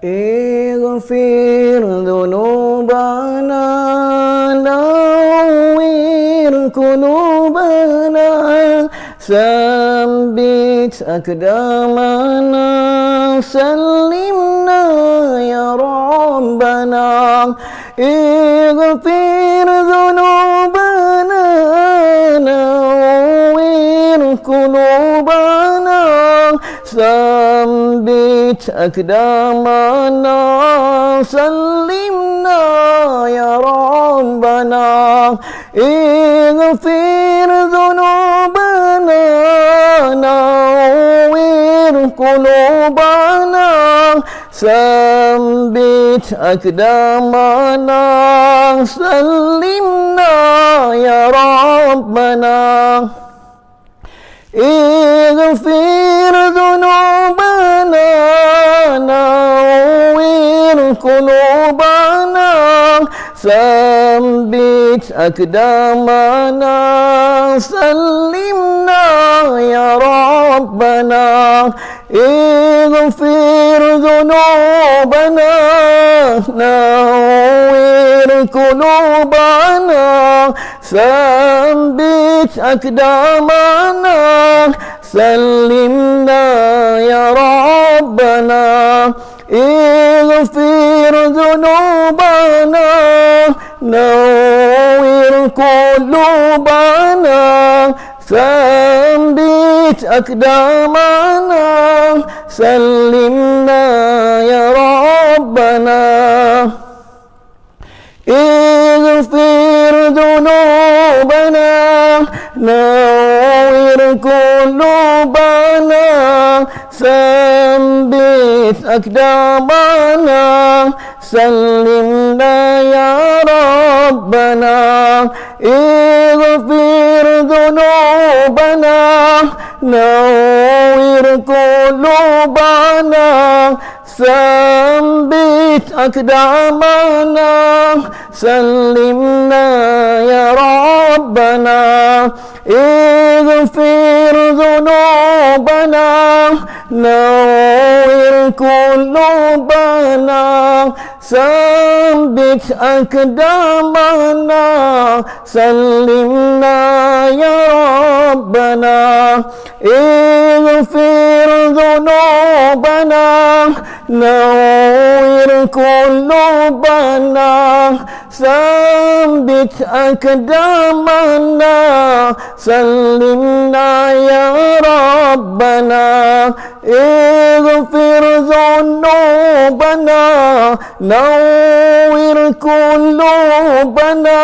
اغفر ذنوبنا نوّر قلوبنا ثبت أقدامنا سلمنا يا ربنا اغفر ذنوبنا نوّر قلوبنا ثبت أقدامنا سلمنا يا ربنا اغفر ذنوبنا نوّر قلوبنا ثبت أقدامنا سلمنا يا ربنا اغفر ذنوبنا نوّر قلوبنا ثبت أقدامنا سلمنا يا ربنا اغفر ذنوبنا نوّر قلوبنا ثبت أقدامنا سلمنا يا ربنا اغفر ذنوبنا نوّر قلوبنا ثبت أقدامنا سلمنا يا ربنا اغفر ذنوبنا نوّر قلوبنا ثبت أقدامنا سلمنا يا ربنا اغفر ذنوبنا نوّر قلوبنا ثبت أقدامنا سلمنا يا ربنا اغفر ذنوبنا نوّر قلوبنا ثبت أقدامنا سلمنا يا ربنا اغفر ذنوبنا نوّر قلوبنا ثبت أقدامنا سلمنا يا ربنا اغفر ذنوبنا نوّر قلوبنا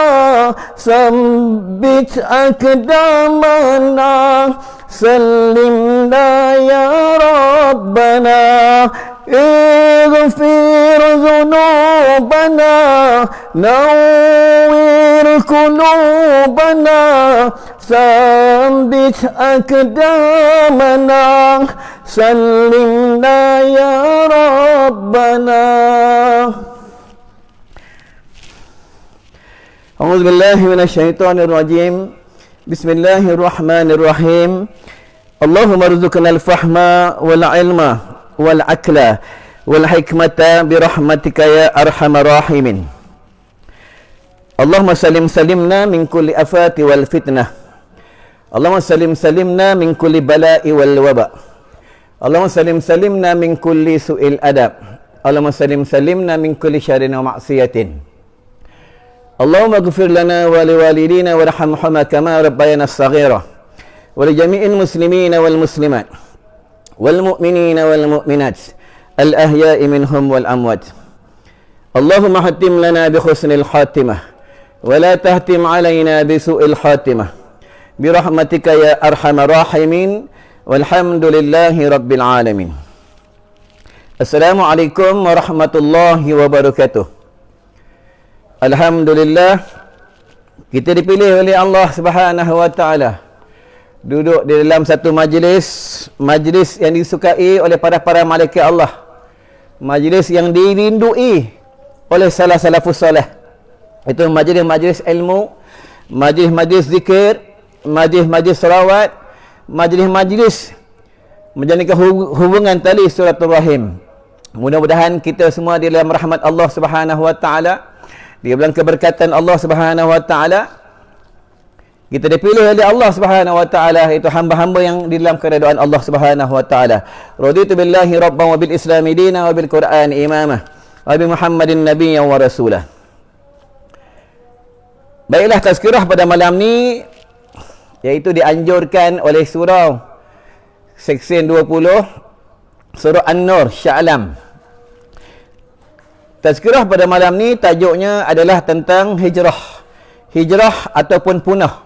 ثبت أقدامنا سلمنا يا ربنا اغفر ذنوبنا نوّر قلوبنا ثبت أقدامنا سلمنا يا ربنا. أعوذ بالله من الشيطان الرجيم. بسم الله الرحمن الرحيم. اللهم ارزقنا الفهم والعلم والعقل والحكمة برحمتك يا أرحم الراحمين. اللهم سلمنا من كل آفات والفتنة. اللهم سلمنا من كل بلاء والوباء. اللهم سلمنا من كل سوء الأدب. اللهم سلمنا من كل شر ومعصية. اللهم اغفر لنا ولوالدينا وارحمهما كما ربيانا صغيرا ولجميع المسلمين والمسلمات والمؤمنين والمؤمنات الأحياء منهم والأموات. اللهم ختم لنا بحسن الخاتمة ولا تختم علينا بسوء الخاتمة برحمتك يا أرحم الراحمين والحمد لله رب العالمين. Assalamualaikum warahmatullahi wabarakatuh. Alhamdulillah, kita dipilih oleh Allah Subhanahu wa taala duduk di dalam satu majlis yang disukai oleh para malaikat Allah, majlis yang dirindui oleh salafus salih. Itu majlis ilmu, majlis zikir, majlis salawat, majlis menjalinkan hubungan tali silaturahim Mudah-mudahan kita semua di dalam rahmat Allah Subhanahu wa taala, di dalam keberkatan Allah Subhanahu wa taala, kita dipilih oleh Allah Subhanahu wa taala, itu hamba-hamba yang di dalam keridaan Allah Subhanahu wa taala. Raditu billahi rabban wa bil islami dinan wa bil Qur'an imamah wa bi Muhammadin nabiyyan wa rasulah. Baiklah, tazkirah pada malam ni iaitu dianjurkan oleh surau Seksyen 20 Surah An-Nur Shah Alam. Tazkirah pada malam ni tajuknya adalah tentang hijrah. Hijrah ataupun punah.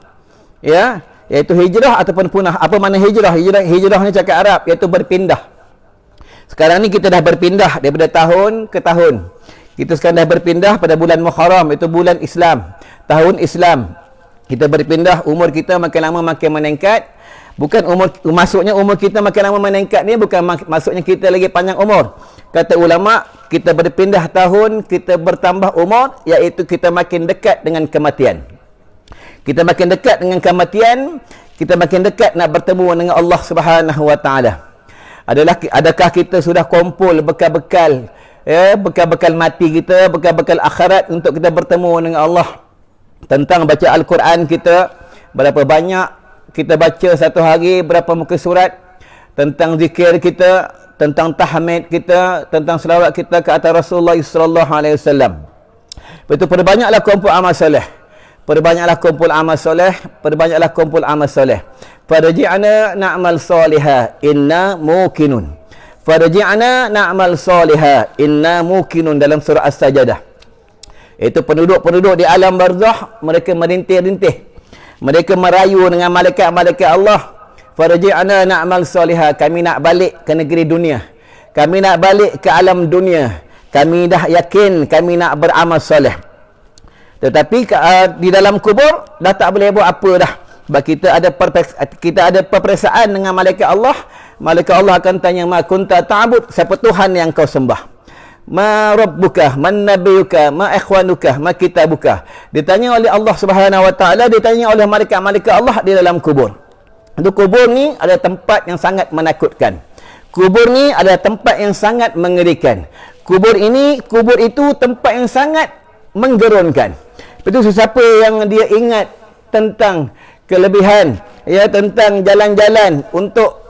Ya, iaitu hijrah ataupun punah. Apa makna hijrah? Hijrah ni cakap Arab, iaitu berpindah. Sekarang ni kita dah berpindah daripada tahun ke tahun. Kita sekarang dah berpindah pada bulan Muharram, itu bulan Islam, tahun Islam. Kita berpindah, umur kita makin lama makin meningkat. Bukan maksudnya umur kita makin lama meningkat ni bukan maksudnya kita lagi panjang umur. Kata ulama, kita berpindah tahun, kita bertambah umur, iaitu kita makin dekat dengan kematian. Kita makin dekat dengan kematian, kita makin dekat nak bertemu dengan Allah Subhanahu wa taala. Adakah kita sudah kumpul bekal-bekal, bekal-bekal mati kita, bekal-bekal akhirat untuk kita bertemu dengan Allah? Tentang baca Al-Quran kita, berapa banyak kita baca satu hari, berapa muka surat, tentang zikir kita, tentang tahmid kita, tentang selawat kita ke atas Rasulullah sallallahu alaihi wasallam. Betul, perbanyaklah kumpul amal soleh. Perbanyaklah kumpul amal soleh, perbanyaklah kumpul amal soleh. Farji'na na'mal salihah inna muqinun. Farji'na na'mal salihah inna muqinun, dalam surah As-Sajdah. Itu penduduk-penduduk di alam barzakh, mereka merintih-rintih, mereka merayu dengan malaikat-malaikat Allah. Farji'na na'mal salihah, kami nak balik ke negeri dunia, kami nak balik ke alam dunia, kami dah yakin kami nak beramal soleh. Tetapi di dalam kubur dah tak boleh buat apa dah. Sebab kita ada peperiksaan dengan malaikat Allah. Malaikat Allah akan tanya, ma kunta ta'bud, siapa Tuhan yang kau sembah? Ma rabbuka, man nabiyuka, ma ikhwanuka, ma kitabuka. Ditanya oleh Allah Subhanahu wa taala, ditanya oleh malaikat-malaikat Allah di dalam kubur. Itu kubur ni adalah tempat yang sangat menakutkan. Kubur ni adalah tempat yang sangat mengerikan. Kubur itu tempat yang sangat menggerunkan. Itu sesiapa yang dia ingat tentang kelebihan, tentang jalan-jalan untuk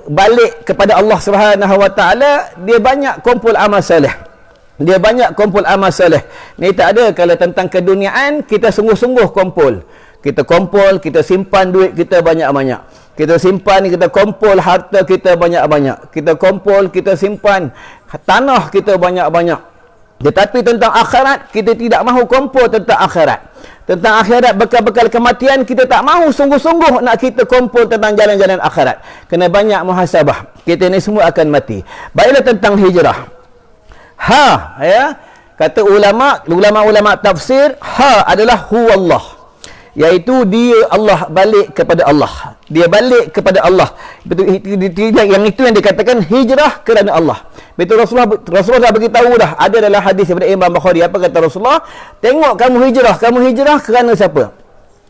balik kepada Allah Subhanahu wa taala, dia banyak kumpul amal soleh. Dia banyak kumpul amal soleh. Ni tak ada kalau tentang keduniaan kita sungguh-sungguh kumpul. Kita kumpul, kita simpan duit kita banyak-banyak. Kita simpan, kita kumpul harta kita banyak-banyak. Kita kumpul, kita simpan tanah kita banyak-banyak. Tetapi tentang akhirat, kita tidak mahu kumpul tentang akhirat. Tentang akhirat, bekal-bekal kematian, kita tak mahu sungguh-sungguh nak kita kumpul tentang jalan-jalan akhirat. Kena banyak muhasabah. Kita ni semua akan mati. Baiklah, tentang hijrah. Kata ulama tafsir, adalah huwallah. Iaitu dia Allah, balik kepada Allah. Dia balik kepada Allah. Yang itu yang dikatakan hijrah kerana Allah. Betul, Rasulullah dah beritahu dah. Ada dalam hadis daripada Imam Bukhari. Apa kata Rasulullah? Tengok kamu hijrah kerana siapa?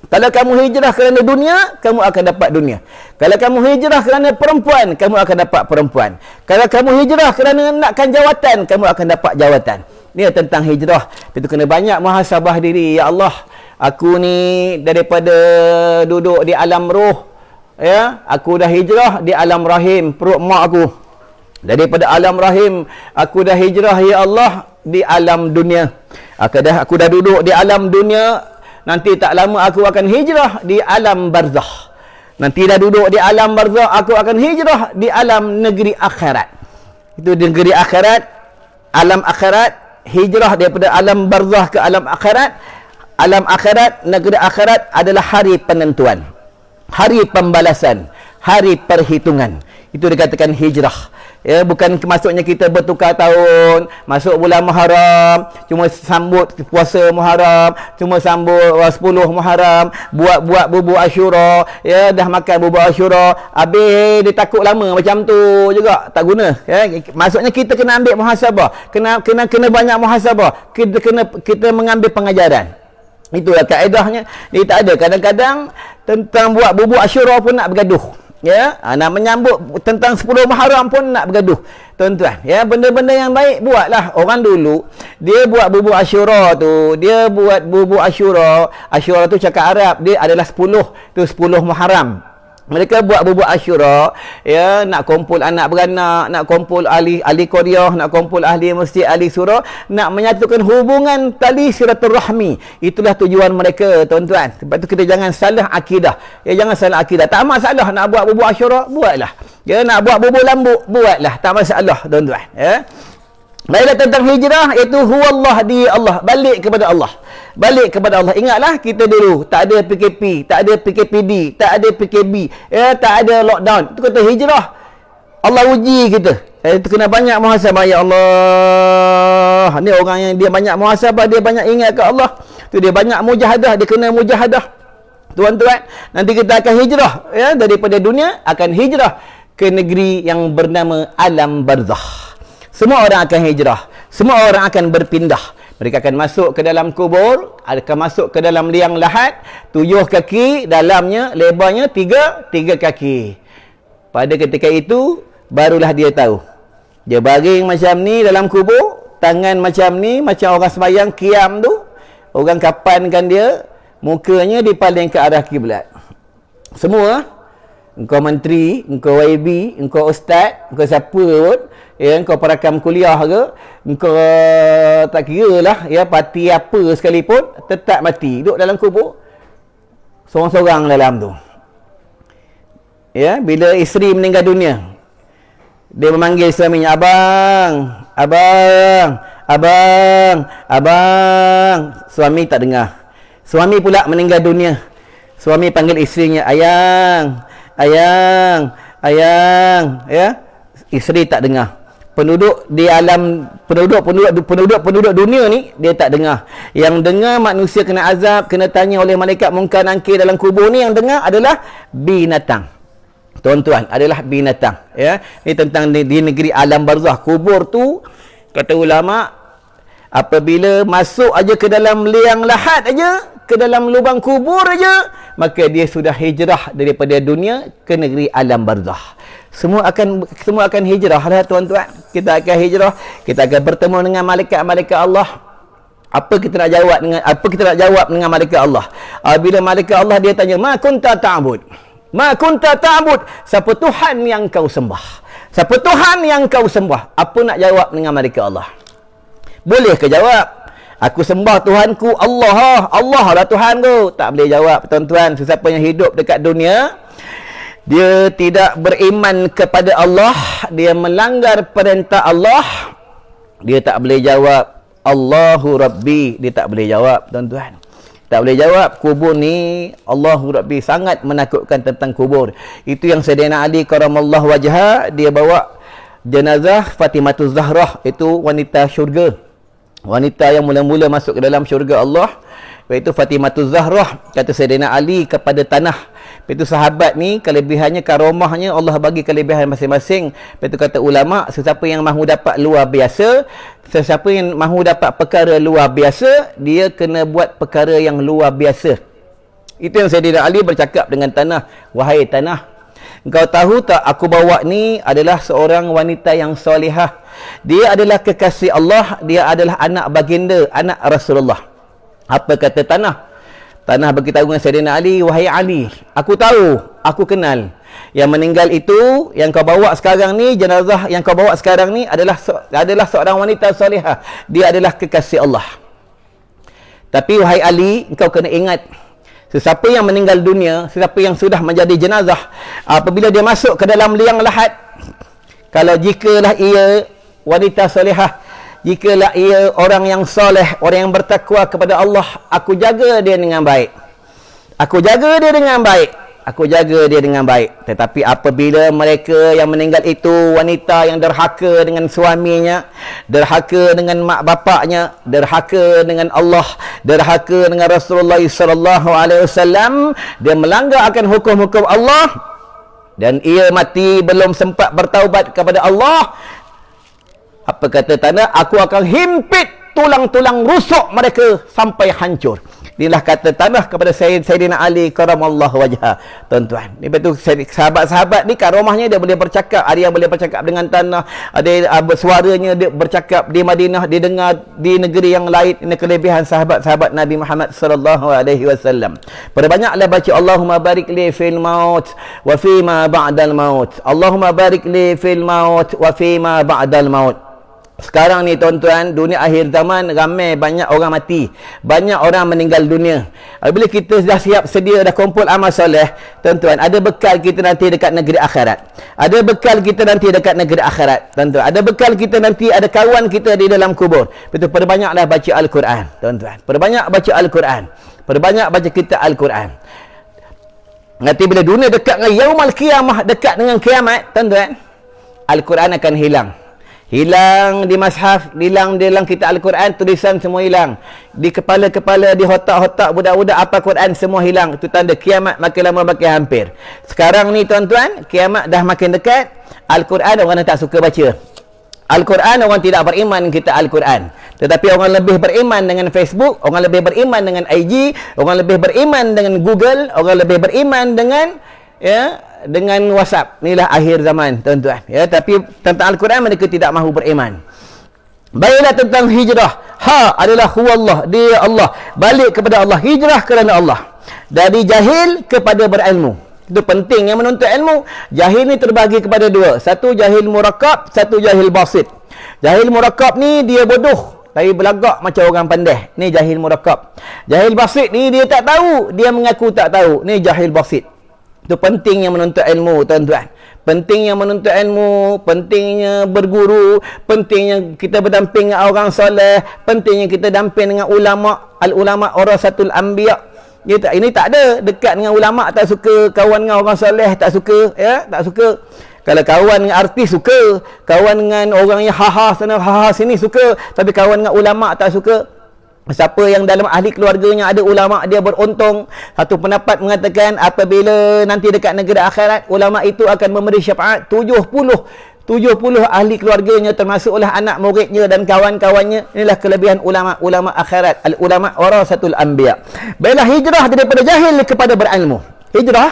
Kalau kamu hijrah kerana dunia, kamu akan dapat dunia. Kalau kamu hijrah kerana perempuan, kamu akan dapat perempuan. Kalau kamu hijrah kerana nakkan jawatan, kamu akan dapat jawatan. Ini tentang hijrah. Itu kena banyak muhasabah diri. Ya Allah, aku ni daripada duduk di alam roh, aku dah hijrah di alam rahim perut mak aku. Daripada alam rahim aku dah hijrah, ya Allah, di alam dunia. Aku dah duduk di alam dunia, nanti tak lama aku akan hijrah di alam barzakh. Nanti dah duduk di alam barzakh, aku akan hijrah di alam negeri akhirat. Itu negeri akhirat, alam akhirat, hijrah daripada alam barzakh ke alam akhirat. Alam akhirat, negeri akhirat adalah hari penentuan, hari pembalasan, hari perhitungan. Itu dikatakan hijrah. Bukan maksudnya kita bertukar tahun, masuk bulan Muharram, cuma sambut puasa Muharram, cuma sambut 10 Muharram, buat bubur Asyura, dah makan bubur Asyura, habis dia takut lama macam tu juga, tak guna. Maksudnya kita kena ambil muhasabah, kena banyak muhasabah, kita mengambil pengajaran. Itulah kaedahnya. Dia tak ada. Kadang-kadang tentang buat bubur Asyura pun nak bergaduh. Nak menyambut tentang 10 Muharram pun nak bergaduh. tuan-tuan. Ya, benda-benda yang baik buatlah. Orang dulu dia buat bubur Asyura tu, dia buat bubur Asyura. Asyura tu cakap Arab, dia adalah 10, tu 10 Muharram. Mereka buat bubur Asyura, ya, nak kumpul anak beranak, nak kumpul ahli Qaryah, nak kumpul ahli masjid, ahli surau, nak menyatukan hubungan tali silaturahmi. Itulah tujuan mereka, tuan-tuan. Sebab tu kita jangan salah akidah. Ya, jangan salah akidah. Tak masalah nak buat bubur Asyura, buatlah. Ya, nak buat bubur lambu, buatlah. Tak masalah, tuan-tuan. Ya. Baiklah, tentang hijrah, iaitu huwallah, di Allah, balik kepada Allah. Balik kepada Allah. Ingatlah kita dulu tak ada PKP, tak ada PKPD, tak ada PKB, ya, tak ada lockdown. Itu kata hijrah. Allah uji kita. Itu kena banyak muhasabah. Ya Allah, ni orang yang dia banyak muhasabah, dia banyak ingat ke Allah. Tu dia banyak mujahadah, dia kena mujahadah. Tuan-tuan, nanti kita akan hijrah, ya, daripada dunia akan hijrah ke negeri yang bernama alam barzakh. Semua orang akan hijrah. Semua orang akan berpindah. Mereka akan masuk ke dalam kubur, akan masuk ke dalam liang lahat, 7 kaki, dalamnya, lebarnya 3 kaki. Pada ketika itu, barulah dia tahu. Dia baring macam ni dalam kubur, tangan macam ni, macam orang sembahyang qiyam tu. Orang kapankan dia, mukanya dipaling ke arah kiblat. Semua, engkau menteri, engkau YB, engkau ustaz, engkau siapa pun, ya, engkau perakam kuliah ke, engkau tak kira lah, ya, parti apa sekalipun, tetap mati, duduk dalam kubur seorang-seorang dalam tu. Ya, bila isteri meninggal dunia, dia memanggil suaminya, abang, abang, abang, abang. Suami tak dengar. Suami pula meninggal dunia, suami panggil isterinya, ayang, ayang, ayang, ya, isteri tak dengar. Penduduk di alam, penduduk dunia ni dia tak dengar. Yang dengar manusia kena azab, kena tanya oleh malaikat Munkar Nakir dalam kubur ni, yang dengar adalah binatang. Tuan-tuan, adalah binatang, ya. Ini tentang di negeri alam barzakh. Kubur tu kata ulama, apabila masuk aja ke dalam liang lahat aja, ke dalam lubang kubur aja, maka dia sudah hijrah daripada dunia ke negeri alam barzakh. Semua akan hijrah lah, tuan-tuan. Kita akan hijrah, kita akan bertemu dengan malaikat-malaikat Allah. Apa kita nak jawab dengan malaikat Allah? Bila malaikat Allah dia tanya, ma kunta ta'bud? Ma kunta ta'bud? Siapa Tuhan yang kau sembah? Siapa Tuhan yang kau sembah? Apa nak jawab dengan malaikat Allah? Boleh ke jawab? Aku sembah Tuhanku Allah. Allah lah Tuhan ku. Tak boleh jawab, tuan-tuan. Sesiapa yang hidup dekat dunia, dia tidak beriman kepada Allah, dia melanggar perintah Allah, dia tak boleh jawab Allahu Rabbi. Dia tak boleh jawab, tuan-tuan. Tak boleh jawab. Kubur ni, Allahu Rabbi, sangat menakutkan tentang kubur. Itu yang Sayyidina Ali karamallahu wajhah, dia bawa jenazah Fatimah Zahrah, itu wanita syurga, wanita yang mula-mula masuk ke dalam syurga Allah, iaitu Fatimah Zahrah. Kata Sayyidina Ali kepada tanah, itu sahabat ni kelebihannya, karomahnya, Allah bagi kelebihan masing-masing. Itu kata ulama, sesiapa yang mahu dapat luar biasa, sesiapa yang mahu dapat perkara luar biasa, dia kena buat perkara yang luar biasa. Itu yang Sayyidina Ali bercakap dengan tanah, wahai tanah, engkau tahu tak, aku bawa ni adalah seorang wanita yang solehah. Dia adalah kekasih Allah, dia adalah anak baginda, anak Rasulullah. Apa kata tanah? Tanah beritahu dengan Sayyidina Ali, wahai Ali, aku tahu, aku kenal. Yang meninggal itu, yang kau bawa sekarang ni, jenazah yang kau bawa sekarang ni adalah seorang wanita solehah. Dia adalah kekasih Allah. Tapi wahai Ali, engkau kena ingat, sesiapa yang meninggal dunia, sesiapa yang sudah menjadi jenazah, apabila dia masuk ke dalam liang lahat, kalau jikalah ia wanita solehah, jikalah ia orang yang soleh, orang yang bertakwa kepada Allah, aku jaga dia dengan baik. Aku jaga dia dengan baik. Aku jaga dia dengan baik. Tetapi apabila mereka yang meninggal itu wanita yang derhaka dengan suaminya, derhaka dengan mak bapaknya, derhaka dengan Allah, derhaka dengan Rasulullah sallallahu alaihi wasallam, dia melanggar akan hukum-hukum Allah, dan ia mati belum sempat bertaubat kepada Allah, apa kata tanah? Aku akan himpit tulang-tulang rusuk mereka sampai hancur. Inilah kata tanah kepada Sayyidina Ali karamallahu wajhah. Tuan-tuan, ni betul sahabat-sahabat ni kan rumahnya dia boleh bercakap, ada yang boleh bercakap dengan tanah, ada suaranya dia bercakap di Madinah, didengar di negeri yang lain. Ini kelebihan sahabat-sahabat Nabi Muhammad sallallahu alaihi wasallam. Perbanyaklah baca Allahumma barik li fil maut wa fi ma ba'dal maut. Allahumma barik li fil maut wa fi ma ba'dal maut. Sekarang ni tuan-tuan, dunia akhir zaman ramai banyak orang mati, banyak orang meninggal dunia. Bila kita dah siap sedia, dah kumpul amal soleh, tuan-tuan, ada bekal kita nanti dekat negeri akhirat. Ada bekal kita nanti dekat negeri akhirat, tuan-tuan. Ada bekal kita nanti, ada kawan kita di dalam kubur. Betul, perbanyaklah baca Al-Quran, tuan-tuan. Perbanyak baca Al-Quran. Perbanyak baca kita Al-Quran. Nanti bila dunia dekat dengan Yaumul Qiyamah, dekat dengan kiamat, tuan-tuan, Al-Quran akan hilang. Hilang di mashaf, hilang di dalam kitab Al-Quran, tulisan semua hilang. Di kepala-kepala, di otak-otak budak-budak apa Quran semua hilang. Itu tanda kiamat makin lama makin hampir. Sekarang ni tuan-tuan, kiamat dah makin dekat. Al-Quran orang tak suka baca. Al-Quran orang tidak beriman dengan kitab Al-Quran. Tetapi orang lebih beriman dengan Facebook, orang lebih beriman dengan IG, orang lebih beriman dengan Google, orang lebih beriman dengan dengan WhatsApp. Inilah akhir zaman, tuan-tuan. Ya, tapi tentang Al-Quran mereka tidak mahu beriman. Baiklah tentang hijrah. Adalah huwallah, dia Allah. Balik kepada Allah, hijrah kerana Allah. Dari jahil kepada berilmu. Itu penting yang menuntut ilmu. Jahil ni terbagi kepada dua. Satu jahil murakab, satu jahil basit. Jahil murakab ni dia bodoh, tapi belagak macam orang pandai. Ni jahil murakab. Jahil basit ni dia tak tahu, dia mengaku tak tahu. Ni jahil basit. Itu pentingnya menuntut ilmu, tuan-tuan. Pentingnya menuntut ilmu, pentingnya berguru, pentingnya kita berdamping dengan orang soleh, pentingnya kita damping dengan ulama. Al-ulama warasatul anbiya. Ini tak ada. Dekat dengan ulama tak suka, kawan dengan orang soleh tak suka, ya, tak suka. Kalau kawan dengan artis suka, kawan dengan orang yang haha sana haha sini suka, tapi kawan dengan ulama tak suka. Siapa yang dalam ahli keluarganya ada ulama, dia beruntung. Satu pendapat mengatakan apabila nanti dekat negeri akhirat, ulama itu akan memberi syafaat 70 ahli keluarganya, termasuklah anak muridnya dan kawan-kawannya. Inilah kelebihan ulama akhirat. Al-ulama warasatul anbiya. Baiklah, hijrah daripada jahil kepada berilmu. Hijrah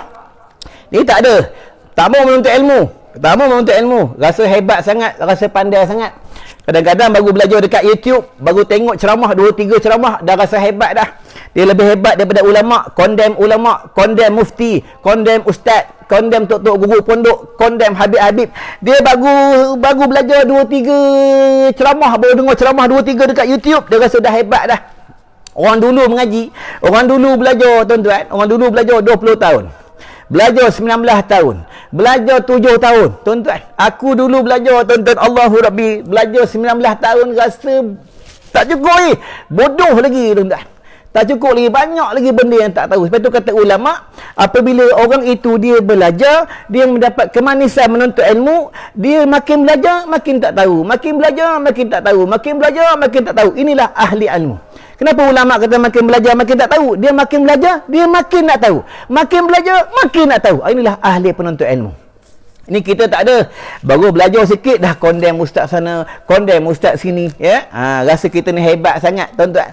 ni tak ada. Tak mau menuntut ilmu. Tak mau menuntut ilmu. Rasa hebat sangat, rasa pandai sangat. Kadang-kadang baru belajar dekat YouTube, baru tengok ceramah 2-3 ceramah dah rasa hebat dah. Dia lebih hebat daripada ulama, condemn mufti, condemn ustaz, condemn tok-tok guru pondok, condemn habib-habib. Dia baru belajar 2-3 ceramah, baru dengar ceramah 2-3 dekat YouTube, dia rasa dah hebat dah. Orang dulu mengaji, orang dulu belajar, tuan-tuan, orang dulu belajar 20 tahun. Belajar 19 tahun. Belajar 7 tahun. Tuan-tuan, aku dulu belajar, tuan-tuan, Allahu Rabbi, belajar 19 tahun rasa tak cukup bodoh lagi, tuan-tuan. Tak cukup lagi, banyak lagi benda yang tak tahu. Sebab itu kata ulama, apabila orang itu dia belajar, dia mendapat kemanisan menuntut ilmu, dia makin belajar makin tak tahu, makin belajar makin tak tahu, makin belajar makin tak tahu. Inilah ahli ilmu. Kenapa ulama kata makin belajar makin tak tahu? Dia makin belajar, dia makin nak tahu. Makin belajar, makin nak tahu. Inilah ahli penuntut ilmu. Ini kita tak ada. Baru belajar sikit, dah condemn ustaz sana, condemn ustaz sini. Ya? Rasa kita ni hebat sangat, tuan-tuan.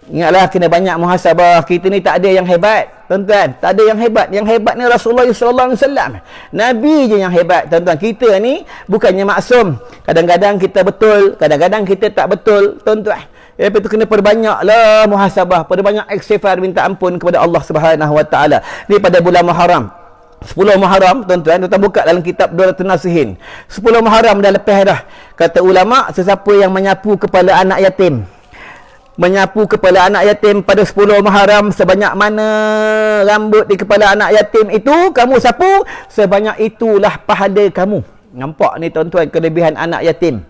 Ingatlah, kena banyak muhasabah. Kita ni tak ada yang hebat, tuan-tuan. Tak ada yang hebat. Yang hebat ni Rasulullah SAW. Nabi je yang hebat, tuan-tuan. Kita ni bukannya maksum. Kadang-kadang kita betul, kadang-kadang kita tak betul, tuan-tuan. Itu kena perbanyaklah muhasabah, perbanyak istighfar, minta ampun kepada Allah Subhanahu Wa Taala. Ni pada bulan Muharram. 10 Muharram, tuan-tuan, kita buka dalam kitab Duratul Nasihin. 10 Muharram dah lepas dah. Kata ulama, sesiapa yang menyapu kepala anak yatim, menyapu kepala anak yatim pada 10 Muharram, sebanyak mana rambut di kepala anak yatim itu kamu sapu, sebanyak itulah pahala kamu. Nampak ni, tuan-tuan, kelebihan anak yatim.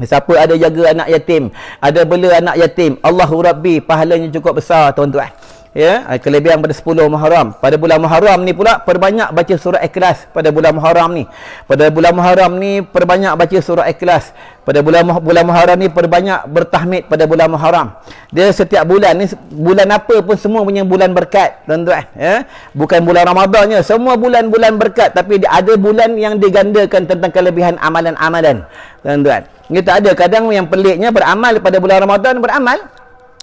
Siapa ada jaga anak yatim, ada bela anak yatim, Allahu Rabbi, pahalanya cukup besar, tuan-tuan. Ya, kelebihan pada 10 Muharram. Pada bulan Muharram ni pula perbanyak baca surah Ikhlas pada bulan Muharram ni. Pada bulan Muharram ni perbanyak baca surah Ikhlas. Pada bulan Muharram ni perbanyak bertahmid pada bulan Muharram. Dia setiap bulan ni, bulan apa pun semua punya bulan berkat, tuan-tuan, ya. Bukan bulan Ramadannya, semua bulan-bulan berkat, tapi ada bulan yang digandakan tentang kelebihan amalan-amalan, tuan-tuan. Kita ada kadang yang peliknya beramal pada bulan Ramadan, beramal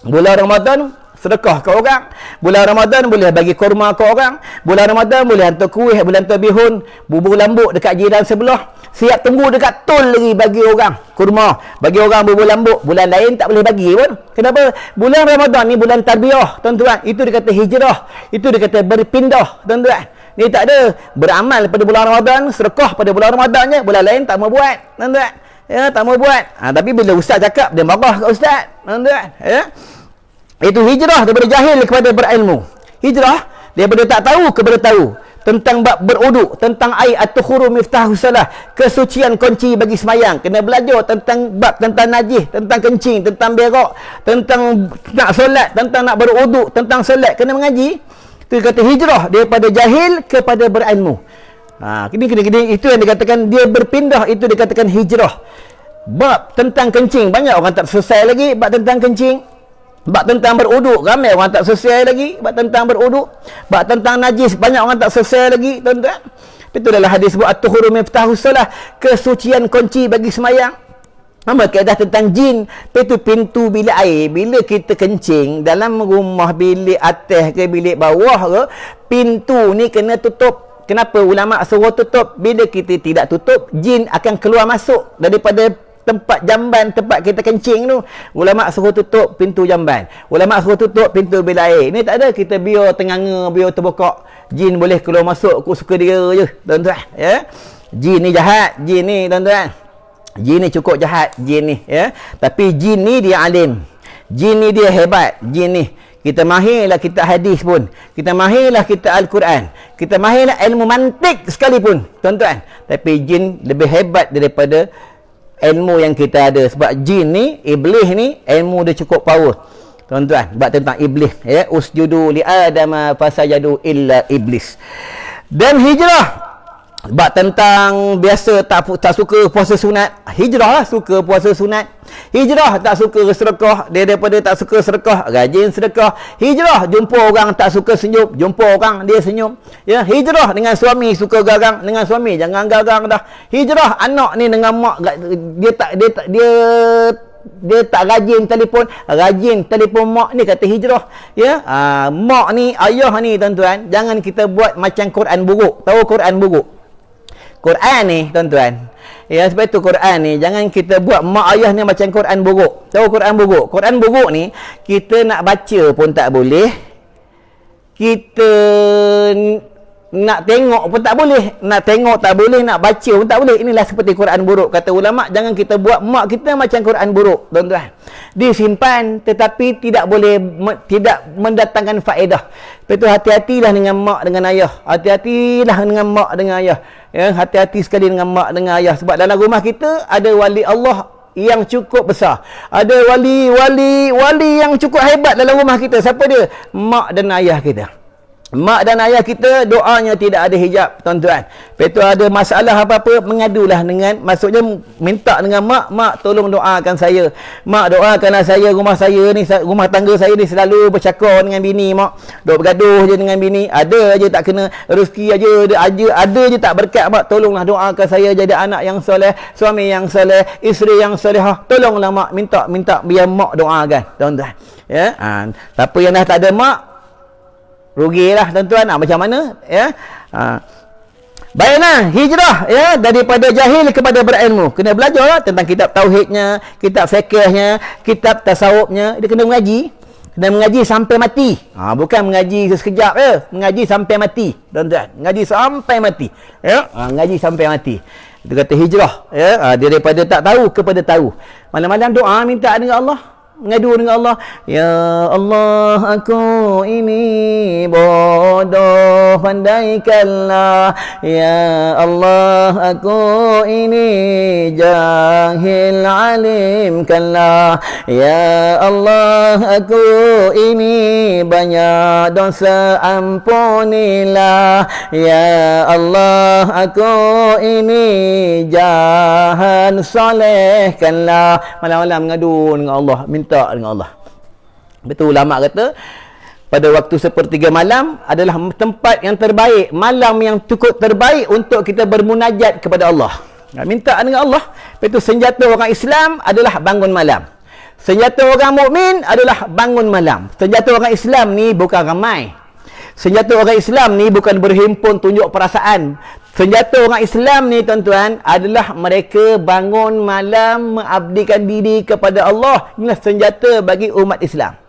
bulan Ramadan sedekah ke orang. Bulan Ramadan boleh bagi kurma ke orang. Bulan Ramadan boleh hantar kuih, boleh hantar bihun, bubur lambuk dekat jiran sebelah. Siap tunggu dekat tol lagi bagi orang kurma, bagi orang bubur lambuk. Bulan lain tak boleh bagi pun. Kenapa? Bulan Ramadan ni bulan tarbiyah, tuan-tuan. Itu dikata hijrah, itu dikata berpindah, tuan-tuan. Ni tak ada beramal pada bulan Ramadan, sedekah pada bulan Ramadan je, bulan lain tak mau buat, tuan-tuan. Ya, tak mau buat. Tapi bila ustaz cakap, dia marah kat ustaz, tuan-tuan. Ya. Itu hijrah daripada jahil kepada berilmu. Hijrah daripada tak tahu kepada tahu. Tentang bab beruduk, tentang air at-tuhuru miftahu salah, kesucian kunci bagi semayang. Kena belajar tentang bab, tentang najis, tentang kencing, tentang berak, tentang nak solat, tentang nak beruduk, tentang solat. Kena mengaji. Itu kata hijrah daripada jahil kepada berilmu. Kini itu yang dikatakan dia berpindah, itu dikatakan hijrah. Bab tentang kencing, banyak orang tak selesai lagi bab tentang kencing. Bab tentang beruduk, ramai orang tak selesai lagi bab tentang beruduk. Bab tentang najis, banyak orang tak selesai lagi, tuan-tuan. Itu adalah hadis buat at-tuhuru miftahu salah, kesucian kunci bagi semayang. Nama kaedah tentang jin, itu pintu bilik air. Bila kita kencing dalam rumah, bilik atas ke bilik bawah ke, pintu ni kena tutup. Kenapa ulama suruh tutup? Bila kita tidak tutup, jin akan keluar masuk daripada tempat jamban, tempat kita kencing tu. Ulama suruh tutup pintu jamban, ulama suruh tutup pintu bilik air. Ni tak ada, kita biar tenganga, biar terbuka, jin boleh keluar masuk, aku suka dia je, tuan-tuan. Ya, jin ni jahat, jin ni, tuan-tuan. Jin ni cukup jahat, jin ni, ya. Tapi jin ni dia alim, jin ni dia hebat. Jin ni kita mahirlah kita hadis pun, kita mahirlah kita Al-Quran, kita mahirlah ilmu mantik sekalipun, tuan-tuan. Tapi jin lebih hebat daripada ilmu yang kita ada. Sebab jin ni, iblis ni, ilmu dia cukup power, tuan-tuan. Sebab tentang iblis, ya, usjudu li adama fasajadu illa iblis. Dan hijrah, bab tentang biasa tak suka puasa sunat. Hijrah lah, suka puasa sunat. Hijrah tak suka sedekah, dia daripada tak suka sedekah, rajin sedekah. Hijrah jumpa orang tak suka senyum, jumpa orang dia senyum. Ya, hijrah dengan suami, suka garang dengan suami, jangan garang dah. Hijrah anak ni dengan mak, dia tak rajin telefon, rajin telefon mak ni, kata hijrah. Ya, mak ni, ayah ni, tuan-tuan, jangan kita buat macam Quran buruk. Tahu Quran buruk? Quran ni, tuan-tuan, ya, sebab itu Quran ni jangan kita buat mak ayah ni macam Quran buruk. Tahu Quran buruk? Quran buruk ni kita nak baca pun tak boleh, kita nak tengok pun tak boleh, nak tengok tak boleh, nak baca pun tak boleh. Inilah seperti Quran buruk. Kata ulama, jangan kita buat mak kita macam Quran buruk, tuan-tuan. Disimpan tetapi tidak boleh, tidak mendatangkan faedah. Itu hati-hatilah dengan mak dengan ayah, hati-hatilah dengan mak dengan ayah, ya, hati-hati sekali dengan mak dengan ayah. Sebab dalam rumah kita ada wali Allah yang cukup besar, ada wali yang cukup hebat dalam rumah kita. Siapa dia? Mak dan ayah kita. Mak dan ayah kita doanya tidak ada hijab, tuan-tuan. Lepas ada masalah apa-apa, mengadulah dengan, maksudnya minta dengan mak tolong doakan saya. Mak doakanlah saya, rumah tangga saya ni selalu bercakap dengan bini, mak. Duk bergaduh je dengan bini, ada je tak kena rezeki ada je tak berkat, mak. Tolonglah doakan saya jadi anak yang soleh, suami yang soleh, isteri yang solehah. Tolonglah mak, minta biar mak doakan, tuan-tuan. Ya, siapa yang dah tak ada mak, rugilah, tuan-tuan. Macam mana, ya? Baiklah, hijrah, ya, daripada jahil kepada berilmu. Kena belajarlah tentang kitab tauhidnya, kitab fiqhnya, kitab tasawufnya. Dia kena mengaji, sampai mati. Bukan mengaji sekejap je, mengaji sampai mati, tuan-tuan. Mengaji sampai mati, ya. Mengaji sampai mati. Itu kata hijrah, ya. Dia daripada tak tahu kepada tahu. Malam-malam doa minta dengan Allah, mengadu dengan Allah. Ya Allah, aku ini bodoh, pandaikanlah. Ya Allah, aku ini jahil, alimkanlah. Ya Allah, aku ini banyak dosa, ampunilah. Ya Allah, aku ini jahat, solehkanlah. Malam-malam mengadu dengan Allah, minta dengan Allah. Betul, ulama kata pada waktu sepertiga malam adalah tempat yang terbaik, malam yang cukup terbaik untuk kita bermunajat kepada Allah. Minta dengan Allah. Itu senjata orang Islam adalah bangun malam. Senjata orang mukmin adalah bangun malam. Senjata orang Islam ni bukan ramai. Senjata orang Islam ni bukan berhimpun tunjuk perasaan. Senjata orang Islam ni tuan-tuan adalah mereka bangun malam mengabdikan diri kepada Allah. Inilah senjata bagi umat Islam.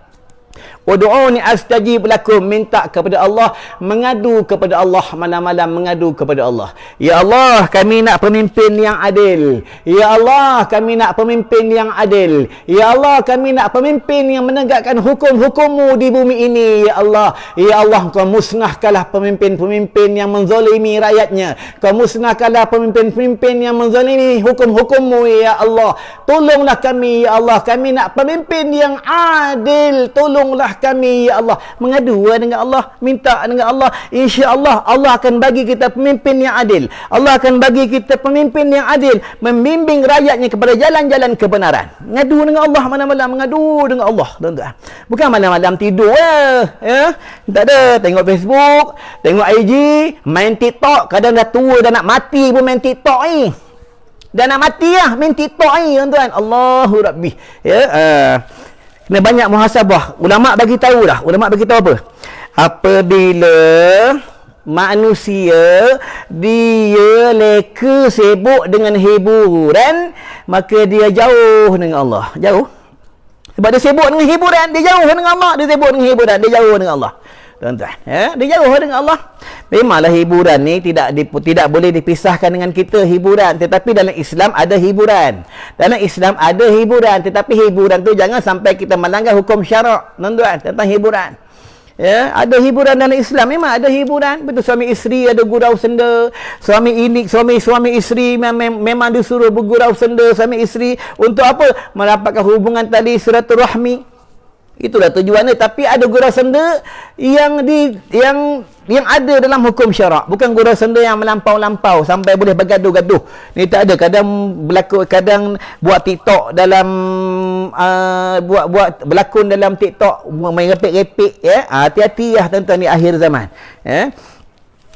Ud'uni astajib lakum, minta kepada Allah, mengadu kepada Allah malam-malam, mengadu kepada Allah. Ya Allah, kami nak pemimpin yang adil. Ya Allah, kami nak pemimpin yang adil. Ya Allah, kami nak pemimpin yang menegakkan hukum-hukum-Mu di bumi ini. Ya Allah, ya Allah, Kau musnahkanlah pemimpin-pemimpin yang menzalimi rakyatnya. Kau musnahkanlah pemimpin-pemimpin yang menzalimi hukum-hukum-Mu. Ya Allah, tolonglah kami. Ya Allah, kami nak pemimpin yang adil. Tolonglah kami, ya Allah. Mengadu dengan Allah, minta dengan Allah. Insya-Allah Allah akan bagi kita pemimpin yang adil. Allah akan bagi kita pemimpin yang adil, membimbing rakyatnya kepada jalan-jalan kebenaran. Mengadu dengan Allah malam-malam, mengadu dengan Allah, tuan-tuan. Bukan malam-malam tidur ya. Tak ada tengok Facebook, tengok IG, main TikTok. Kadang dah tua dah nak mati pun main TikTok ni. Dah nak mati lah main TikTok ni, tuan-tuan. Allahu Rabbi. Ya, kena banyak muhasabah. Ulama bagi tahu dah. Ulama bagi tahu apa? Apabila manusia dia leka sibuk dengan hiburan, maka dia jauh dengan Allah. Jauh. Sebab dia sibuk dengan hiburan, dia jauh dengan Allah. Dia sibuk dengan hiburan, dia jauh dengan Allah. Tuan-tuan, dia jauh dengan Allah. Memanglah hiburan ni tidak boleh dipisahkan dengan kita, hiburan. Tetapi dalam Islam ada hiburan. Dalam Islam ada hiburan, tetapi hiburan tu jangan sampai kita melanggar hukum syarak, tuan-tuan, tentang hiburan. Ya, ada hiburan dalam Islam, memang ada hiburan. Betul, suami isteri ada gurau senda. Suami isteri memang disuruh bergurau senda suami isteri untuk apa? Mendapatkan hubungan tali silaturahmi. Itulah tujuannya. Tapi ada gurau senda yang ada dalam hukum syarak, bukan gurau senda yang melampau-lampau sampai boleh bergaduh-gaduh. Ni tak ada. Kadang buat TikTok dalam buat berlakon dalam TikTok, main repek-repek ya. Hati-hati lah tuan-tuan, di akhir zaman ya.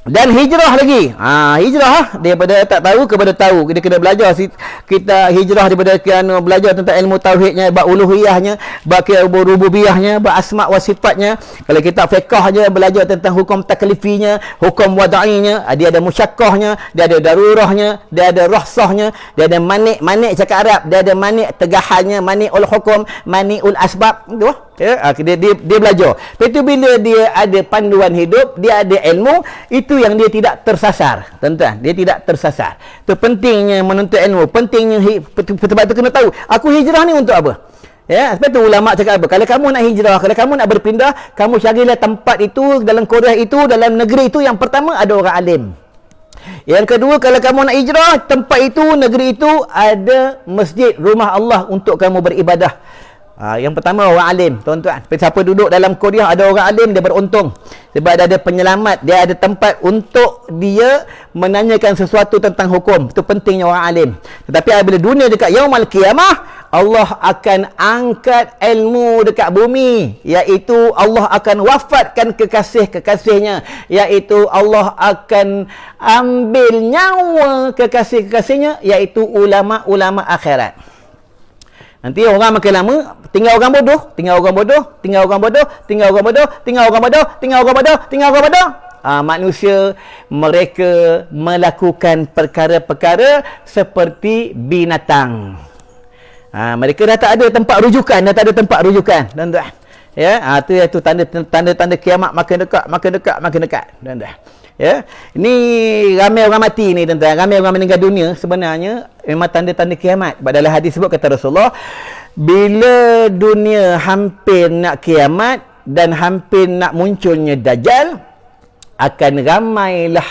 Dan hijrah lagi. Hijrah daripada tak tahu kepada tahu. Kita kena belajar. Kita hijrah daripada belajar tentang ilmu tauhidnya, bab uluhiyahnya, bab rububiyahnya, bab asma' wa sifatnya. Kalau kita fiqahnya, belajar tentang hukum taklifinya, hukum wada'inya, dia ada musyakkahnya, dia ada darurahnya, dia ada rahsahnya, dia ada manik cakap Arab, dia ada manik tegahannya, mani'ul hukum, mani'ul asbab. Tu ya, dia belajar. Lepas tu bila dia ada panduan hidup, dia ada ilmu, itu yang dia tidak tersasar, tuan-tuan. Dia tidak tersasar. Itu pentingnya menuntut ilmu, pentingnya sebab tu kena tahu aku hijrah ni untuk apa. Ya, sebab tu ulama cakap apa? Kalau kamu nak hijrah, kalau kamu nak berpindah, kamu carilah tempat itu, dalam Korea itu, dalam negeri itu, yang pertama ada orang alim. Yang kedua, kalau kamu nak hijrah, tempat itu, negeri itu ada masjid, rumah Allah untuk kamu beribadah. Yang pertama orang alim, tuan-tuan. Siapa duduk dalam Korea ada orang alim, dia beruntung. Sebab dia ada penyelamat, dia ada tempat untuk dia menanyakan sesuatu tentang hukum. Itu pentingnya orang alim. Tetapi apabila dunia dekat yaumul qiyamah, Allah akan angkat ilmu dekat bumi, iaitu Allah akan wafatkan kekasih-kekasihnya, iaitu Allah akan ambil nyawa kekasih-kekasihnya, iaitu ulama-ulama akhirat. Nanti orang makin lama tinggal orang bodoh, manusia mereka melakukan perkara-perkara seperti binatang. Mereka dah tak ada tempat rujukan, tuan-tuan. Ya, itu tanda-tanda kiamat makin dekat, tuan-tuan. Ya, ini ramai orang mati ni, tuan-tuan. Ramai orang meninggal dunia sebenarnya memang tanda-tanda kiamat. Dalam hadis sebut kata Rasulullah, bila dunia hampir nak kiamat dan hampir nak munculnya Dajjal, akan ramailah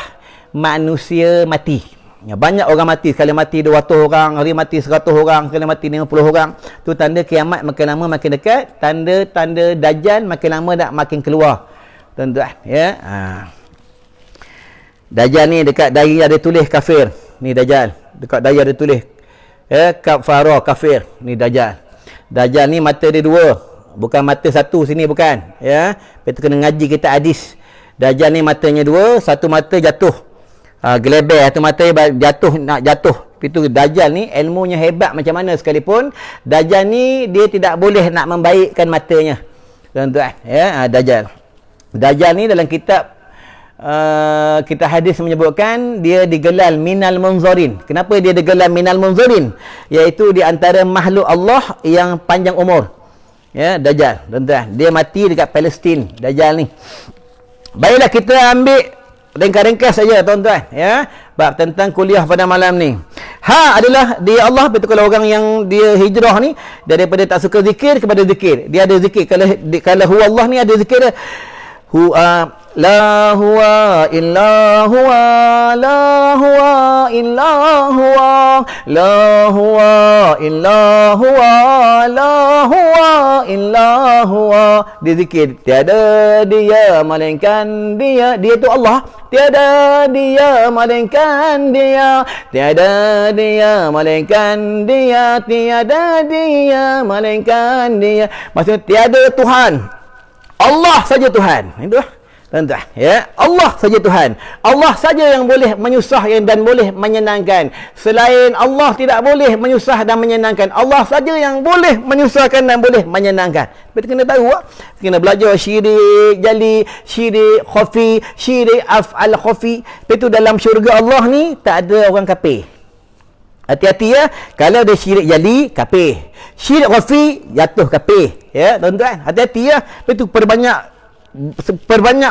manusia mati. Ya, banyak orang mati. Sekali mati 200 orang, hari mati 100 orang, sekali mati 50 orang. Tu tanda kiamat makin lama makin dekat. Tanda-tanda Dajjal makin lama nak makin keluar, tuan-tuan. Ya, Dajjal ni dekat dahi ada tulis kafir. Ni Dajjal. Dekat dahi ada tulis kafara, kafir. Ni Dajjal. Dajjal ni mata dia dua. Bukan mata satu sini, bukan. Ya, kita kena ngaji kita hadis. Dajjal ni matanya dua, satu mata jatuh. Geleber, satu mata jatuh, nak jatuh. Itu Dajjal ni ilmunya hebat macam mana sekalipun, Dajjal ni dia tidak boleh nak membaikkan matanya. Tuan-tuan, ya, Dajjal ni dalam kitab kita hadis menyebutkan dia digelar minal munzarin. Kenapa dia digelar minal munzarin? Iaitu di antara makhluk Allah yang panjang umur. Ya, Dajjal, tuan-tuan. Dia mati dekat Palestin, Dajjal ni. Baiklah, kita ambil ringkas-ringkas saja, tuan-tuan, ya, bab tentang kuliah pada malam ni. Adalah dia Allah. Betul, kalau orang yang dia hijrah ni daripada tak suka zikir kepada zikir, dia ada zikir. Kalau huwa Allah ni ada zikir dia. La huwa illa huwa, la huwa illa huwa, la huwa illa huwa, la huwa illa huwa. Dia zikir, tiada dia melainkan dia. Dia tu Allah. Tiada dia melainkan dia, tiada dia melainkan dia, tiada dia melainkan dia. Maksudnya tiada Tuhan, Allah saja Tuhan. Itu tuan-tuan, ya, Allah saja Tuhan. Allah saja yang boleh menyusahkan dan boleh menyenangkan. Selain Allah tidak boleh menyusah dan menyenangkan. Allah saja yang boleh menyusahkan dan boleh menyenangkan. Kita kena tahu, kena belajar syirik jali, syirik khafi, syirik af'al khafi. Itu dalam syurga Allah ni tak ada orang kafir. Hati-hati, ya. Kalau ada syirik jali, kafir. Syirik khafi, jatuh kafir. Ya, tuan-tuan, hati-hati, ya. Itu perbanyak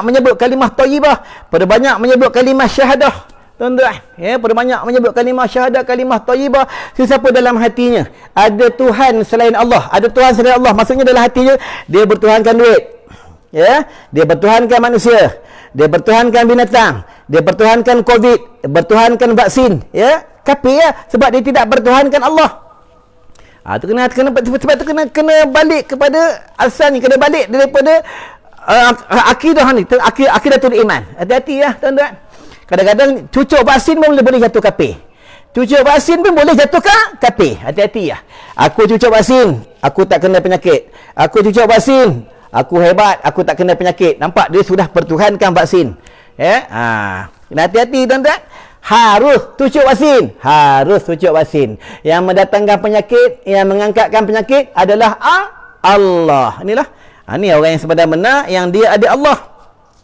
menyebut kalimah thayyibah, perbanyak menyebut kalimah syahadah, tuan-tuan, ya, perbanyak menyebut kalimah syahadah, kalimah thayyibah. Sesiapa dalam hatinya ada Tuhan selain Allah, ada Tuhan selain Allah, maksudnya dalam hatinya dia bertuhankan duit, ya, dia bertuhankan manusia, dia bertuhankan binatang, dia bertuhankan COVID, bertuhankan vaksin, ya, kafir, ya, sebab dia tidak bertuhankan Allah. Itu kena sebab tu kena balik kepada asalnya, kena balik daripada akidah ni, akidatul iman. Hati-hati, ya, tuan-tuan. Kadang-kadang cucuk vaksin pun boleh jatuh kafir. Cucuk vaksin pun boleh jatuh kafir. Hati-hati, ya. Aku cucuk vaksin, aku tak kena penyakit. Aku cucuk vaksin, aku hebat, aku tak kena penyakit. Nampak, dia sudah pertuhankan vaksin. Ya, kena hati-hati, tuan-tuan. Harus cucuk vaksin, harus cucuk vaksin. Yang mendatangkan penyakit, yang mengangkatkan penyakit adalah Allah. Inilah. Ini orang yang sebenar-benar yang dia ada Allah.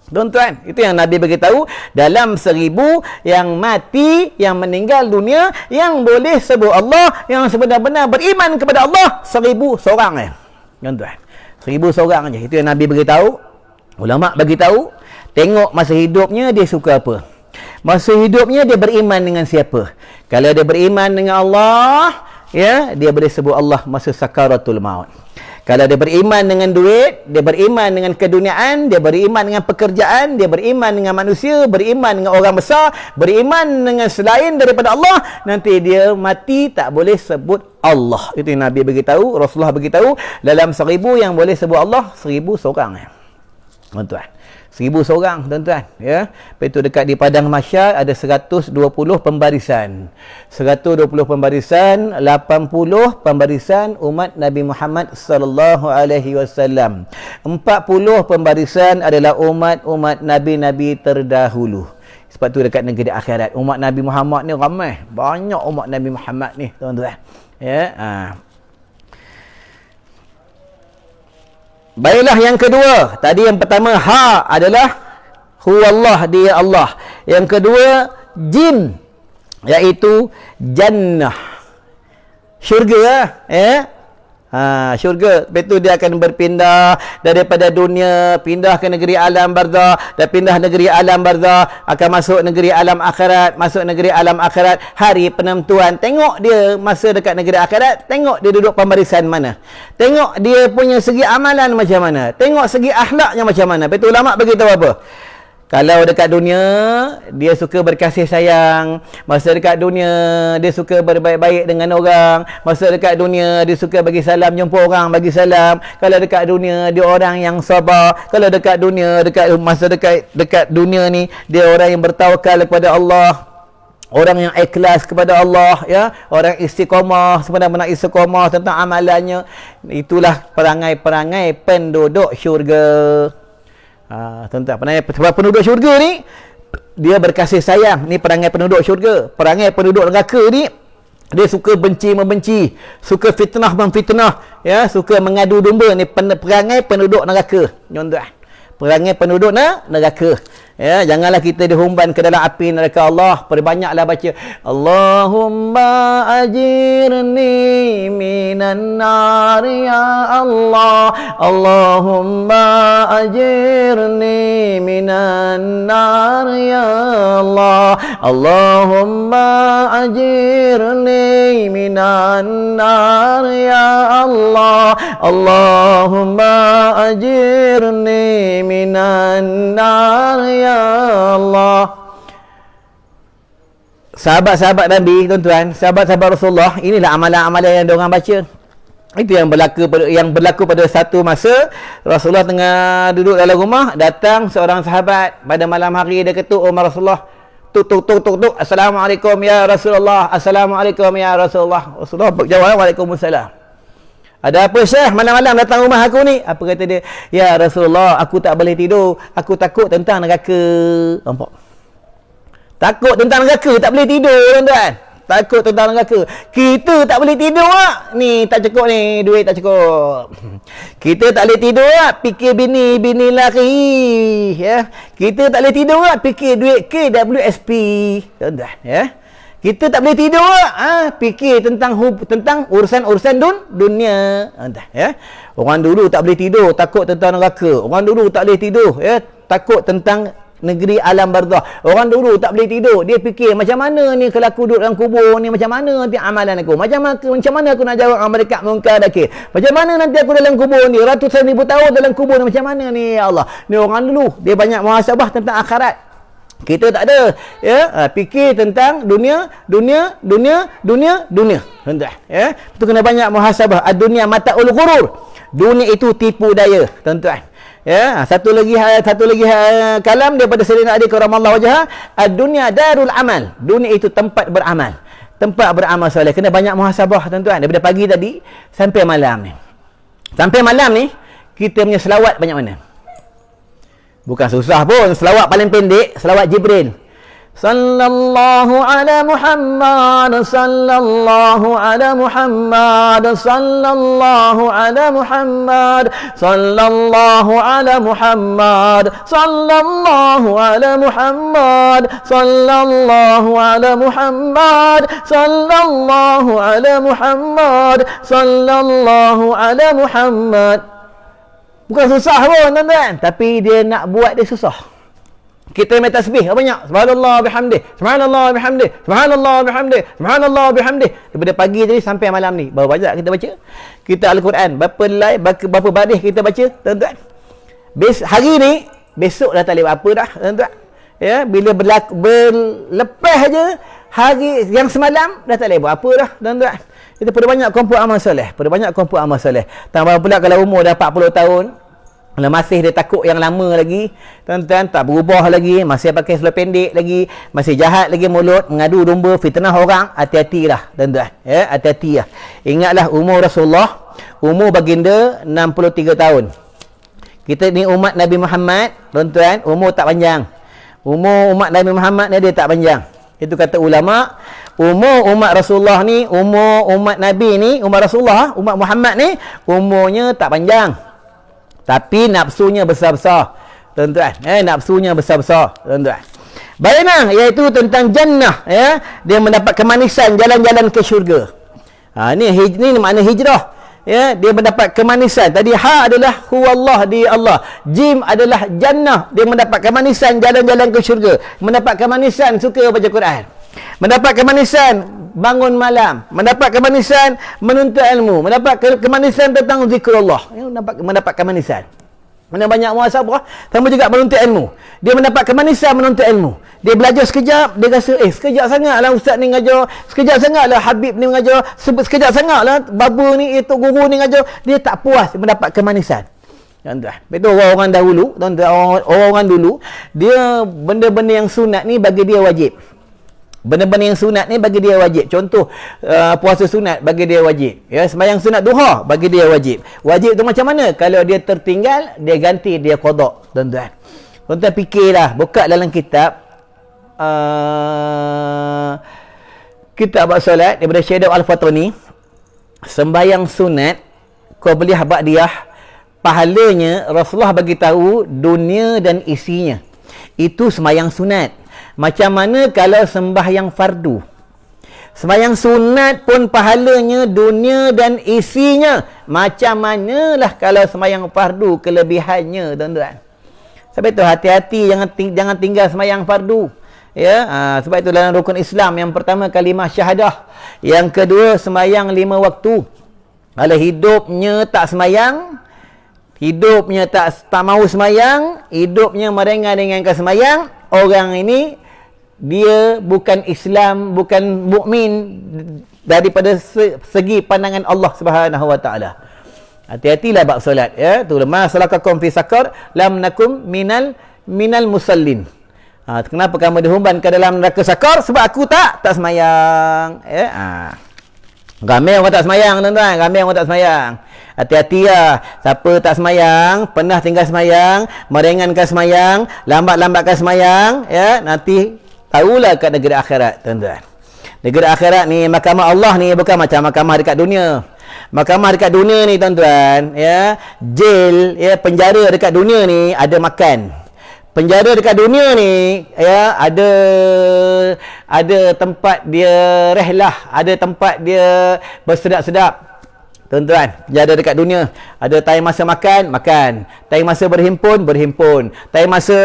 Tuan-tuan, itu yang Nabi beritahu, dalam 1000 yang mati, yang meninggal dunia, yang boleh sebut Allah, yang sebenar-benar beriman kepada Allah, 1000 seorang je. Tuan-tuan, 1000 seorang je. Itu yang Nabi beritahu. Ulama beritahu, tengok masa hidupnya dia suka apa. Masa hidupnya dia beriman dengan siapa. Kalau dia beriman dengan Allah, ya, dia boleh sebut Allah masa sakaratul maut. Kalau dia beriman dengan duit, dia beriman dengan keduniaan, dia beriman dengan pekerjaan, dia beriman dengan manusia, beriman dengan orang besar, beriman dengan selain daripada Allah, nanti dia mati tak boleh sebut Allah. Itu yang Nabi beritahu, Rasulullah beritahu, dalam 1000 yang boleh sebut Allah, 1000 seorang. Tuan-tuan, 1000 seorang, tuan-tuan, ya. Lepas itu dekat di padang mahsyar ada 120 pembarisan. 120 pembarisan, 80 pembarisan umat Nabi Muhammad sallallahu alaihi wasallam. 40 pembarisan adalah umat-umat nabi-nabi terdahulu. Sebab tu dekat negeri akhirat umat Nabi Muhammad ni ramai, banyak umat Nabi Muhammad ni, tuan-tuan. Ya, Baiklah, yang kedua. Tadi yang pertama adalah huwallah, dia Allah. Yang kedua jin, iaitu jannah, syurga, ya. Syurga. Lepas tu dia akan berpindah daripada dunia, pindah ke negeri alam barzah, dan pindah negeri alam barzah akan masuk negeri alam akhirat, masuk negeri alam akhirat, hari penentuan. Tengok dia masa dekat negeri akhirat, tengok dia duduk pembarisan mana, tengok dia punya segi amalan macam mana, tengok segi akhlaknya macam mana. Lepas tu ulama beritahu apa? Kalau dekat dunia dia suka berkasih sayang, masa dekat dunia dia suka berbaik-baik dengan orang, masa dekat dunia dia suka bagi salam, jumpa orang bagi salam. Kalau dekat dunia dia orang yang sabar, kalau dekat dunia, dekat dunia ni dia orang yang bertawakal kepada Allah, orang yang ikhlas kepada Allah, ya, orang istiqamah, sebenar-benar istiqamah tentang amalannya. Itulah perangai-perangai penduduk syurga. Tuan-tuan, penduduk syurga ni dia berkasih sayang. Ni perangai penduduk syurga. Perangai penduduk neraka ni Dia suka benci membenci, suka fitnah memfitnah, ya, suka mengadu domba. Ni perangai penduduk neraka. Tuan-tuan, perangai penduduk neraka. Ya, janganlah kita dihumban ke dalam api neraka Allah. Perbanyaklah baca Allahumma ajirni minan nar ya Allah. Allahumma ajirni minan nar ya Allah. Allahumma ajirni minan nar ya Allah. Allahumma ajirni minan nar ya Allah. Sahabat-sahabat Nabi, tuan-tuan, sahabat-sahabat Rasulullah, inilah amalan-amalan yang diorang baca. Itu yang berlaku pada satu masa Rasulullah tengah duduk dalam rumah, datang seorang sahabat pada malam hari. Dia ketuk rumah Rasulullah. Tuk. Assalamualaikum ya Rasulullah. Assalamualaikum ya Rasulullah. Rasulullah jawab, Waalaikumsalam. Ada apa Syekh, malam-malam datang rumah aku ni? Apa kata dia? Ya Rasulullah, aku tak boleh tidur. Aku takut tentang neraka. Nampak? Takut tentang neraka, tak boleh tidur, tuan-tuan. Takut tentang neraka. Kita tak boleh tidur tak? Ni tak cukup ni, duit tak cukup. Kita tak boleh tidur tak? Fikir bini lari. Ya. Kita tak boleh tidur tak? Fikir duit KWSP. Tuan-tuan, ya. Kita tak boleh tidur fikir tentang urusan dunia. Ya. Orang dulu tak boleh tidur, takut tentang neraka. Orang dulu tak boleh tidur, ya, takut tentang negeri alam barzah. Orang dulu tak boleh tidur, dia fikir macam mana ni kalau aku duduk dalam kubur ni, macam mana nanti amalan aku, macam mana aku nak jawab malaikat munkar nakir, macam mana nanti aku dalam kubur ni ratusan ribu tahun dalam kubur ni, macam mana ni ya Allah. Ni orang dulu dia banyak muhasabah tentang akhirat. Kita tak ada, ya, fikir tentang dunia. Tuan-tuan, ya. Itu kena banyak muhasabah. Ad-dunya mata'ul ghurur. Dunia itu tipu daya, tuan-tuan. Ya, satu lagi kalam daripada Sayyidina Ali karamallahu wajhah, ad-dunya darul amal. Dunia itu tempat beramal. Tempat beramal soleh. Kena banyak muhasabah, tuan-tuan. Daripada pagi tadi sampai malam ni. Sampai malam ni kita punya selawat banyak mana? Bukan susah pun. Selawat paling pendek, selawat Jibril. Sallallahu ala Muhammad, sallallahu ala Muhammad, sallallahu ala Muhammad, sallallahu ala Muhammad, sallallahu ala Muhammad, sallallahu ala Muhammad, sallallahu ala Muhammad, sallallahu ala Muhammad. Bukan susah pun, tuan-tuan. Tapi dia nak buat dia susah. Kita main tasbih banyak. Subhanallah bihamdih. Subhanallah bihamdih. Subhanallah bihamdih. Subhanallah bihamdih. Daripada pagi tadi sampai malam ni. Berapa banyak kita baca? Kita Al-Quran. Berapa baris kita baca, tuan-tuan? Hari ni, besok dah tak boleh apa dah, tuan-tuan. Ya, bila berlepas aja hari yang semalam dah tak boleh buat apa dah, tuan-tuan. Kita perlu banyak kumpul amal soleh. Tambah pula kalau umur dah 40 tahun, kalau masih dia takut yang lama lagi, tuan-tuan, tak berubah lagi, masih pakai seluar pendek lagi, masih jahat lagi mulut, mengadu domba, fitnah orang, hati-hatilah, tuan-tuan. Ya, hati-hatilah. Ingatlah umur Rasulullah, umur baginda 63 tahun. Kita ni umat Nabi Muhammad, tuan-tuan, umur tak panjang. Umur umat Nabi Muhammad ni dia tak panjang. Itu kata ulama. Umur umat Rasulullah ni, umur umat Nabi ni, umat Rasulullah, umat Muhammad ni, umurnya tak panjang. Tapi nafsunya besar-besar, tuan-tuan. Nafsunya besar-besar, tuan-tuan. Bayangan, iaitu tentang jannah, ya. Dia mendapat kemanisan jalan-jalan ke syurga. Ni makna hijrah. Ya, dia mendapat kemanisan. Tadi ha adalah huwallah, di Allah. Jim adalah jannah. Dia mendapat kemanisan jalan-jalan ke syurga. Mendapat kemanisan suka baca Quran. Mendapat kemanisan bangun malam. Mendapat kemanisan menuntut ilmu. Mendapat kemanisan tentang zikrullah. Mendapat kemanisan. Mana banyak muhasabah, sama juga menuntut ilmu. Dia mendapat kemanisan menuntut ilmu. Dia belajar sekejap, dia rasa sekejap sangatlah ustaz ni ngajar, sekejap sangatlah Habib ni mengajar, sekejap sangatlah baba ni, itu guru ni ngajar. Dia tak puas mendapat kemanisan. Tuan-tuan, betul orang-orang dahulu, tuan-tuan, orang-orang dulu, dia benda-benda yang sunat ni bagi dia wajib. Benda-benda yang sunat ni bagi dia wajib. Contoh, puasa sunat bagi dia wajib. Ya, sembahyang sunat duha bagi dia wajib. Wajib tu macam mana? Kalau dia tertinggal, dia ganti, dia qada, tuan-tuan. Tuan-tuan fikirlah, buka dalam kitab kita buat solat daripada Syekh Al-Fatani, sembahyang sunat qabliyah ba'diyah, pahalanya Rasulullah bagi tahu dunia dan isinya. Itu sembahyang sunat. Macam mana kalau sembahyang fardu? Sembahyang sunat pun pahalanya dunia dan isinya. Macam manalah kalau sembahyang fardu kelebihannya, tuan-tuan. Sebab itu hati-hati, jangan tinggal sembahyang fardu. Ya, sebab itu dalam rukun Islam yang pertama kalimah syahadah, yang kedua sembahyang 5 waktu. Kalau hidupnya tak sembahyang, hidupnya tak mau sembahyang, hidupnya merengah-rengahkan sembahyang, orang ini dia bukan Islam, bukan mukmin daripada segi pandangan Allah Subhanahu wa taala. Hati-hatilah bab solat, ya. Tu ma salakakum fi sakar lam nakum minal musallin. Kenapa kamu dihumban ke dalam neraka sakar? Sebab aku tak sembahyang, ya. Ramai orang tak sembahyang, tuan-tuan, ramai orang tak sembahyang. Hati-hati lah. Siapa tak sembahyang, pernah tinggal sembahyang, meringankan sembahyang, lambat-lambatkan sembahyang, ya, nanti tahulah kat negeri akhirat, tuan-tuan. Negeri akhirat ni, mahkamah Allah ni bukan macam mahkamah dekat dunia. Mahkamah dekat dunia ni, tuan-tuan, ya, jail, ya, penjara dekat dunia ni ada makan. Penjara dekat dunia ni, ya, ada tempat dia rehlah, ada tempat dia bersedap-sedap. Tuan-tuan, penjara dekat dunia ada time masa makan, time masa berhimpun, time masa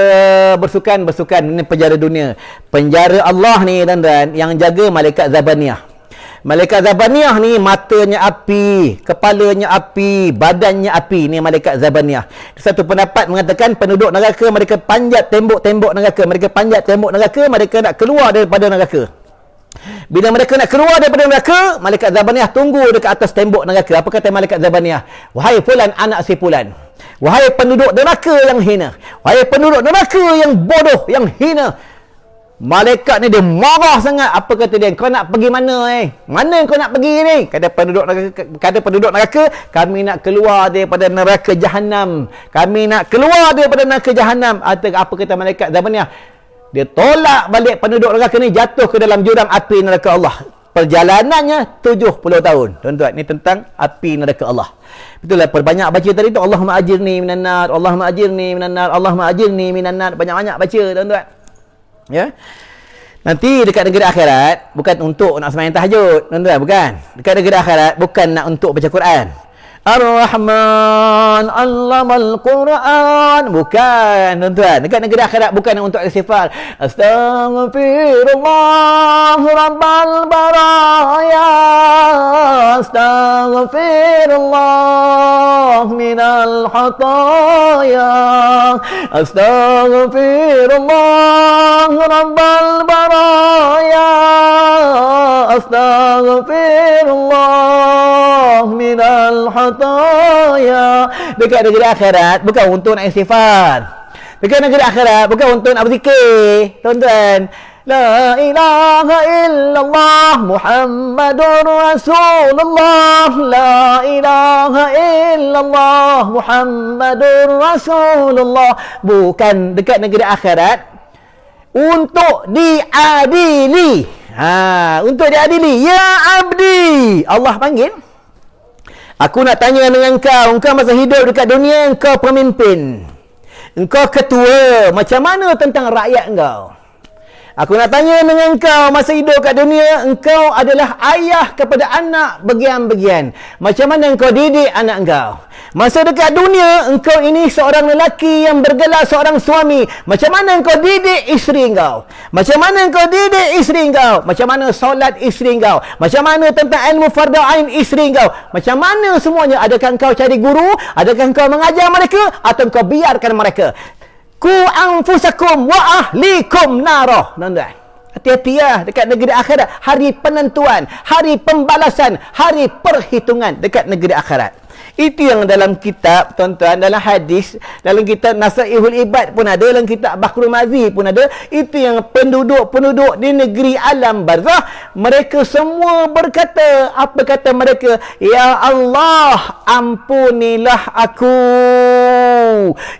bersukan. Ini penjara dunia. Penjara Allah ni, tuan-tuan, yang jaga malaikat Zabaniyah. Malaikat Zabaniyah ni matanya api, kepalanya api, badannya api. Ni malaikat Zabaniyah. Satu pendapat mengatakan penduduk neraka mereka panjat tembok-tembok neraka, mereka nak keluar daripada neraka. Bila mereka nak keluar daripada neraka, malaikat Zabaniyah tunggu dekat atas tembok neraka. Apa kata malaikat Zabaniyah? Wahai fulan anak si fulan, wahai penduduk neraka yang hina, wahai penduduk neraka yang bodoh, yang hina. Malaikat ni dia marah sangat. Apa kata dia? Kau nak pergi mana Mana kau nak pergi ni? Kata penduduk neraka, kami nak keluar daripada neraka Jahannam. Kami nak keluar daripada neraka Jahannam. Apa kata malaikat Zabaniyah? Dia tolak balik penduduk neraka ni, jatuh ke dalam jurang api neraka Allah. Perjalanannya 70 tahun. Tuan-tuan, ni tentang api neraka Allah. Itulah perbanyak baca tadi tu, Allahumma ajirni minan nar, Allahumma ajirni minan nar, Allahumma ajirni minan nar. Banyak-banyak baca, tuan-tuan. Ya. Nanti dekat negeri akhirat bukan untuk nak sembahyang tahajud, tuan-tuan, bukan. Dekat negeri akhirat bukan nak untuk baca Quran. Ar-Rahman 'allamal Quran, bukan, tuan-tuan. Dekat negeri akhirat bukan untuk istighfar. Astaghfirullah rabbal baraya, astaghfirullah minal khataya, astaghfirullah rabbal baraya, astaghfirullah minal khataya. Dekat negeri akhirat bukan untuk nak istighfar. Dekat negeri akhirat bukan untuk nak berzikir, tuan-tuan. La ilaha illallah Muhammadur Rasulullah, la ilaha illallah Muhammadur Rasulullah. Bukan dekat negeri akhirat untuk diadili. Untuk diadili. Ya abdi, Allah panggil. Aku nak tanya dengan engkau masa hidup dekat dunia, engkau pemimpin, engkau ketua, macam mana tentang rakyat engkau? Aku nak tanya dengan engkau masa hidup kat dunia, engkau adalah ayah kepada anak bagian-bagian. Macam mana engkau didik anak engkau? Masa dekat dunia, engkau ini seorang lelaki yang bergelar seorang suami. Macam mana engkau didik isteri engkau? Macam mana engkau didik isteri engkau? Macam mana solat isteri engkau? Macam mana tentang ilmu fardu ain isteri engkau? Macam mana semuanya? Adakah engkau cari guru? Adakah engkau mengajar mereka? Atau engkau biarkan mereka? Ku anfusakum wa ahlikum narah. Tuan-tuan, hati-hati ya dekat negeri akhirat. Hari penentuan, hari pembalasan, hari perhitungan dekat negeri akhirat. Itu yang dalam kitab, tuan-tuan, dalam hadis, dalam kitab Nasaihul Ibad pun ada, dalam kitab Bahrul Mazi pun ada. Itu yang penduduk-penduduk di negeri alam barzah, mereka semua berkata, apa kata mereka? Ya Allah, ampunilah aku.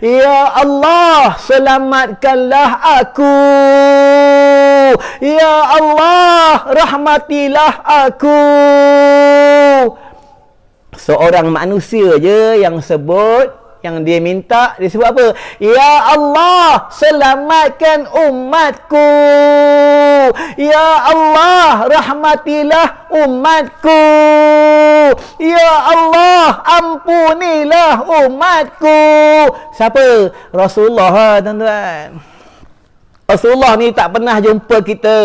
Ya Allah, selamatkanlah aku. Ya Allah, rahmatilah aku. Seorang manusia je yang sebut, yang dia minta, dia sebut apa? Ya Allah, selamatkan umatku. Ya Allah, rahmatilah umatku. Ya Allah, ampunilah umatku. Siapa? Rasulullah, tuan-tuan. Rasulullah ni tak pernah jumpa kita.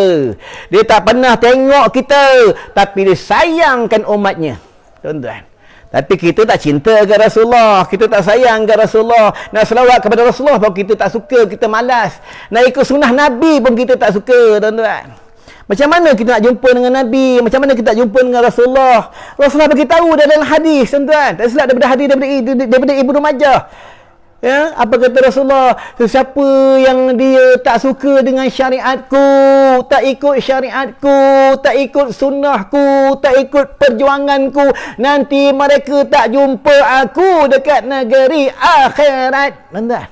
Dia tak pernah tengok kita. Tapi dia sayangkan umatnya. Tuan-tuan. Tapi kita tak cinta ke Rasulullah. Kita tak sayang ke Rasulullah. Nak selawat kepada Rasulullah pun kita tak suka. Kita malas. Nak ikut sunnah Nabi pun kita tak suka, tuan-tuan. Macam mana kita nak jumpa dengan Nabi? Macam mana kita nak jumpa dengan Rasulullah? Rasulullah beritahu dalam hadis, tuan-tuan. Tak silap daripada hadis daripada Ibnu Majah. Ya, apa kata Rasulullah? Sesiapa yang dia tak suka dengan syariatku, tak ikut syariatku, tak ikut sunnahku, tak ikut perjuanganku, nanti mereka tak jumpa aku dekat negeri akhirat. Tuan-tuan,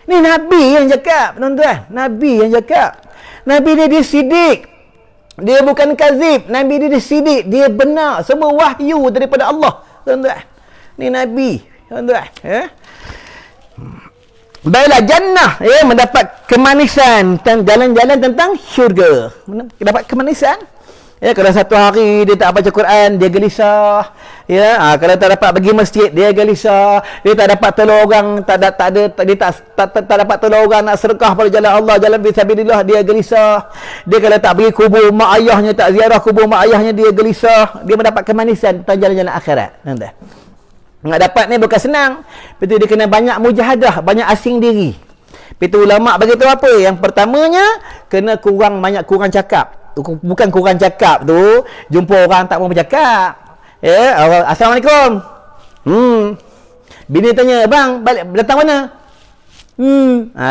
ni Nabi yang cakap, tuan-tuan. Nabi yang cakap. Nabi dia disidik. Dia bukan kazib. Nabi dia disidik. Dia benar. Semua wahyu daripada Allah, tuan-tuan. Ni Nabi, tuan-tuan. Ya. Baiklah, jannah, ya, mendapat kemanisan, jalan-jalan tentang syurga, dapat kemanisan. Ya, kalau satu hari dia tak baca Quran, dia gelisah. Ya, kalau tak dapat pergi masjid, dia gelisah. Dia tak dapat tolong orang, dia tak dapat tolong orang nak sedekah pada jalan Allah, jalan fisabilillah, dia gelisah. Dia kalau tak pergi kubur mak ayahnya, tak ziarah kubur mak ayahnya, dia gelisah. Dia mendapat kemanisan tentang jalan-jalan akhirat. Nanti nak dapat ni bukan senang. Betul, dia kena banyak mujahadah, banyak asing diri. Betul, ulama bagi tahu apa? Yang pertamanya kena kurang cakap. Bukan kurang cakap tu, jumpa orang tak mau bercakap. Ya, Assalamualaikum. Bini tanya, "Bang, balik datang mana?"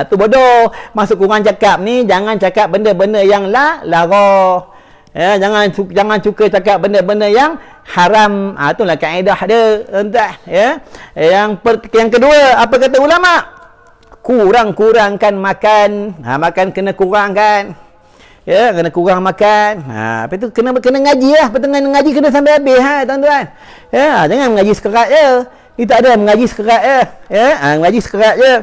Tu bodoh. Masuk kurang cakap ni, jangan cakap benda-benda yang lara. Ya, jangan suka cakap benda-benda yang haram. Itulah kaedah dia, tuan-tuan. Ya. Yang kedua, apa kata ulama? Kurangkan makan. Makan kena kurangkan. Ya, kena kurang makan. Apa tu kena ngaji lah. Pertengahan ngaji kena sampai habis, tuan-tuan. Ya, jangan mengaji sekerat je. Ini tak ada mengaji sekerat je. Ya, mengaji sekerat je.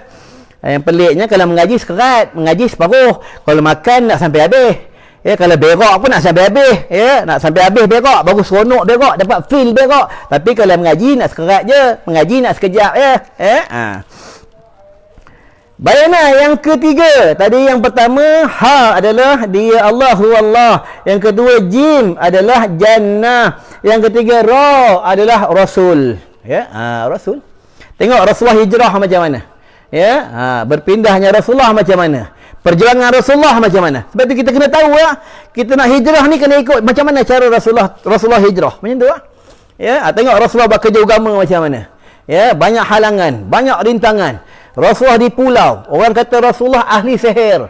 Yang peliknya kalau mengaji sekerat, mengaji separuh. Kalau makan nak sampai habis. Ya, kalau berak pun nak sampai habis. Ya, nak sampai habis berak, baru seronok berak, dapat feel berak. Tapi kalau mengaji nak sekerat je, mengaji nak sekejap je. Bayana yang ketiga. Tadi yang pertama adalah dia Allahu Allah. Yang kedua jim adalah jannah. Yang ketiga ra adalah rasul. Ya, rasul. Tengok Rasulullah hijrah macam mana. Ya, berpindahnya Rasulullah macam mana. Perjuangan Rasulullah macam mana? Sebab tu kita kena tahu lah. Kita nak hijrah ni kena ikut macam mana cara Rasulullah hijrah. Macam tu lah. Ya, tengok Rasulullah bekerja agama macam mana. Ya, banyak halangan, banyak rintangan. Rasulullah di pulau. Orang kata Rasulullah ahli sihir.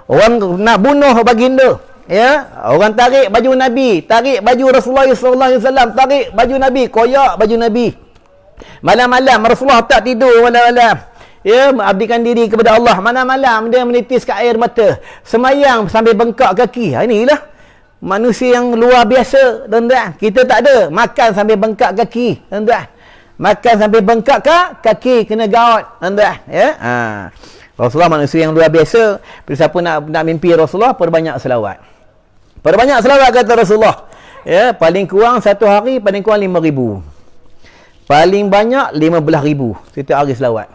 Orang nak bunuh baginda. Ya, orang tarik baju Nabi, tarik baju Rasulullah sallallahu alaihi wasallam, tarik baju Nabi, koyak baju Nabi. Malam-malam Rasulullah tak tidur malam-malam. Ya, mengabdikan diri kepada Allah. Malam-malam dia menitiskan air mata, semayang sambil bengkak kaki. Inilah manusia yang luar biasa, tuan-tuan. Kita tak ada makan sambil bengkak kaki, tuan-tuan. Makan sambil bengkak kaki kena gaut, tuan-tuan. Ya, Rasulullah manusia yang luar biasa. Siapa nak mimpi Rasulullah, perbanyak selawat. Perbanyak selawat kata Rasulullah. Ya, paling kurang satu hari paling kurang 5,000. Paling banyak 15,000 setiap hari selawat.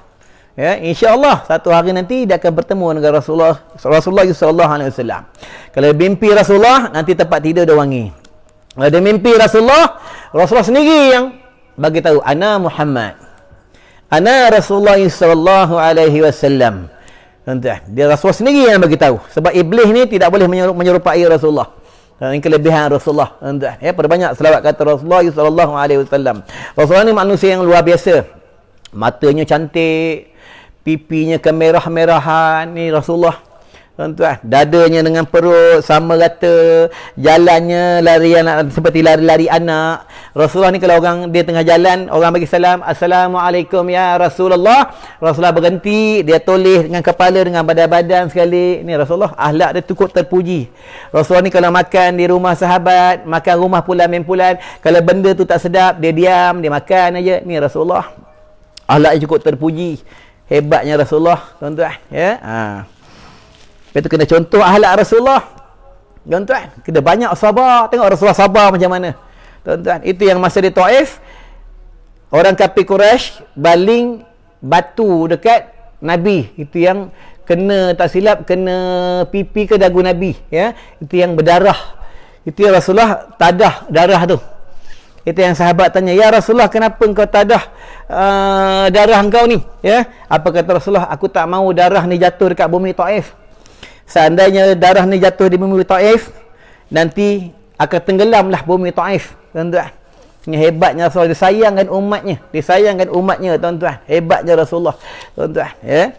Ya, insya-Allah satu hari nanti dia akan bertemu dengan Rasulullah sallallahu alaihi wasallam. Kalau mimpi Rasulullah, nanti tempat tidur dia wangi. Kalau dia mimpi Rasulullah sendiri yang bagi tahu, ana Muhammad. Ana Rasulullah sallallahu alaihi wasallam. Tuan-tuan, dia Rasulullah sendiri yang bagi tahu. Sebab iblis ni tidak boleh menyerupai Rasulullah. Ini kelebihan Rasulullah, tuan-tuan. Ya, perbanyak selawat kata Rasulullah sallallahu alaihi wasallam. Rasulullah ni manusia yang luar biasa. Matanya cantik, pipinya kemerah-merahan, ni Rasulullah, tuan-tuan. Dadanya dengan perut sama rata, jalannya seperti lari-lari anak. Rasulullah ni kalau orang dia tengah jalan, orang bagi salam, Assalamualaikum ya Rasulullah, Rasulullah berhenti, dia toleh dengan kepala, dengan badan-badan sekali. Ni Rasulullah, akhlak dia cukup terpuji. Rasulullah ni kalau makan di rumah sahabat, makan rumah pulan-mempulan, kalau benda tu tak sedap, dia diam, dia makan aja. Ni Rasulullah, akhlak dia cukup terpuji. Hebatnya Rasulullah, tuan-tuan, ya. Lepas tu kena contoh akhlak Rasulullah. Tuan-tuan, kena banyak sabar. Tengok Rasulullah sabar macam mana. Tuan-tuan, itu yang masa di Taif, orang kafir Quraisy baling batu dekat Nabi. Itu yang kena, tak silap, kena pipi ke dagu Nabi, ya. Itu yang berdarah. Itu yang Rasulullah tadah darah tu. Itu yang sahabat tanya, ya Rasulullah, kenapa engkau tadah darah engkau ni, ya? Apa kata Rasulullah? Aku tak mahu darah ni jatuh dekat bumi Taif. Seandainya darah ni jatuh di bumi Taif, nanti akan tenggelamlah bumi Taif, tuan-tuan. Ini hebatnya Rasulullah, dia sayangkan umatnya. Dia sayangkan umatnya, tuan-tuan. Hebatnya Rasulullah, tuan-tuan, ya.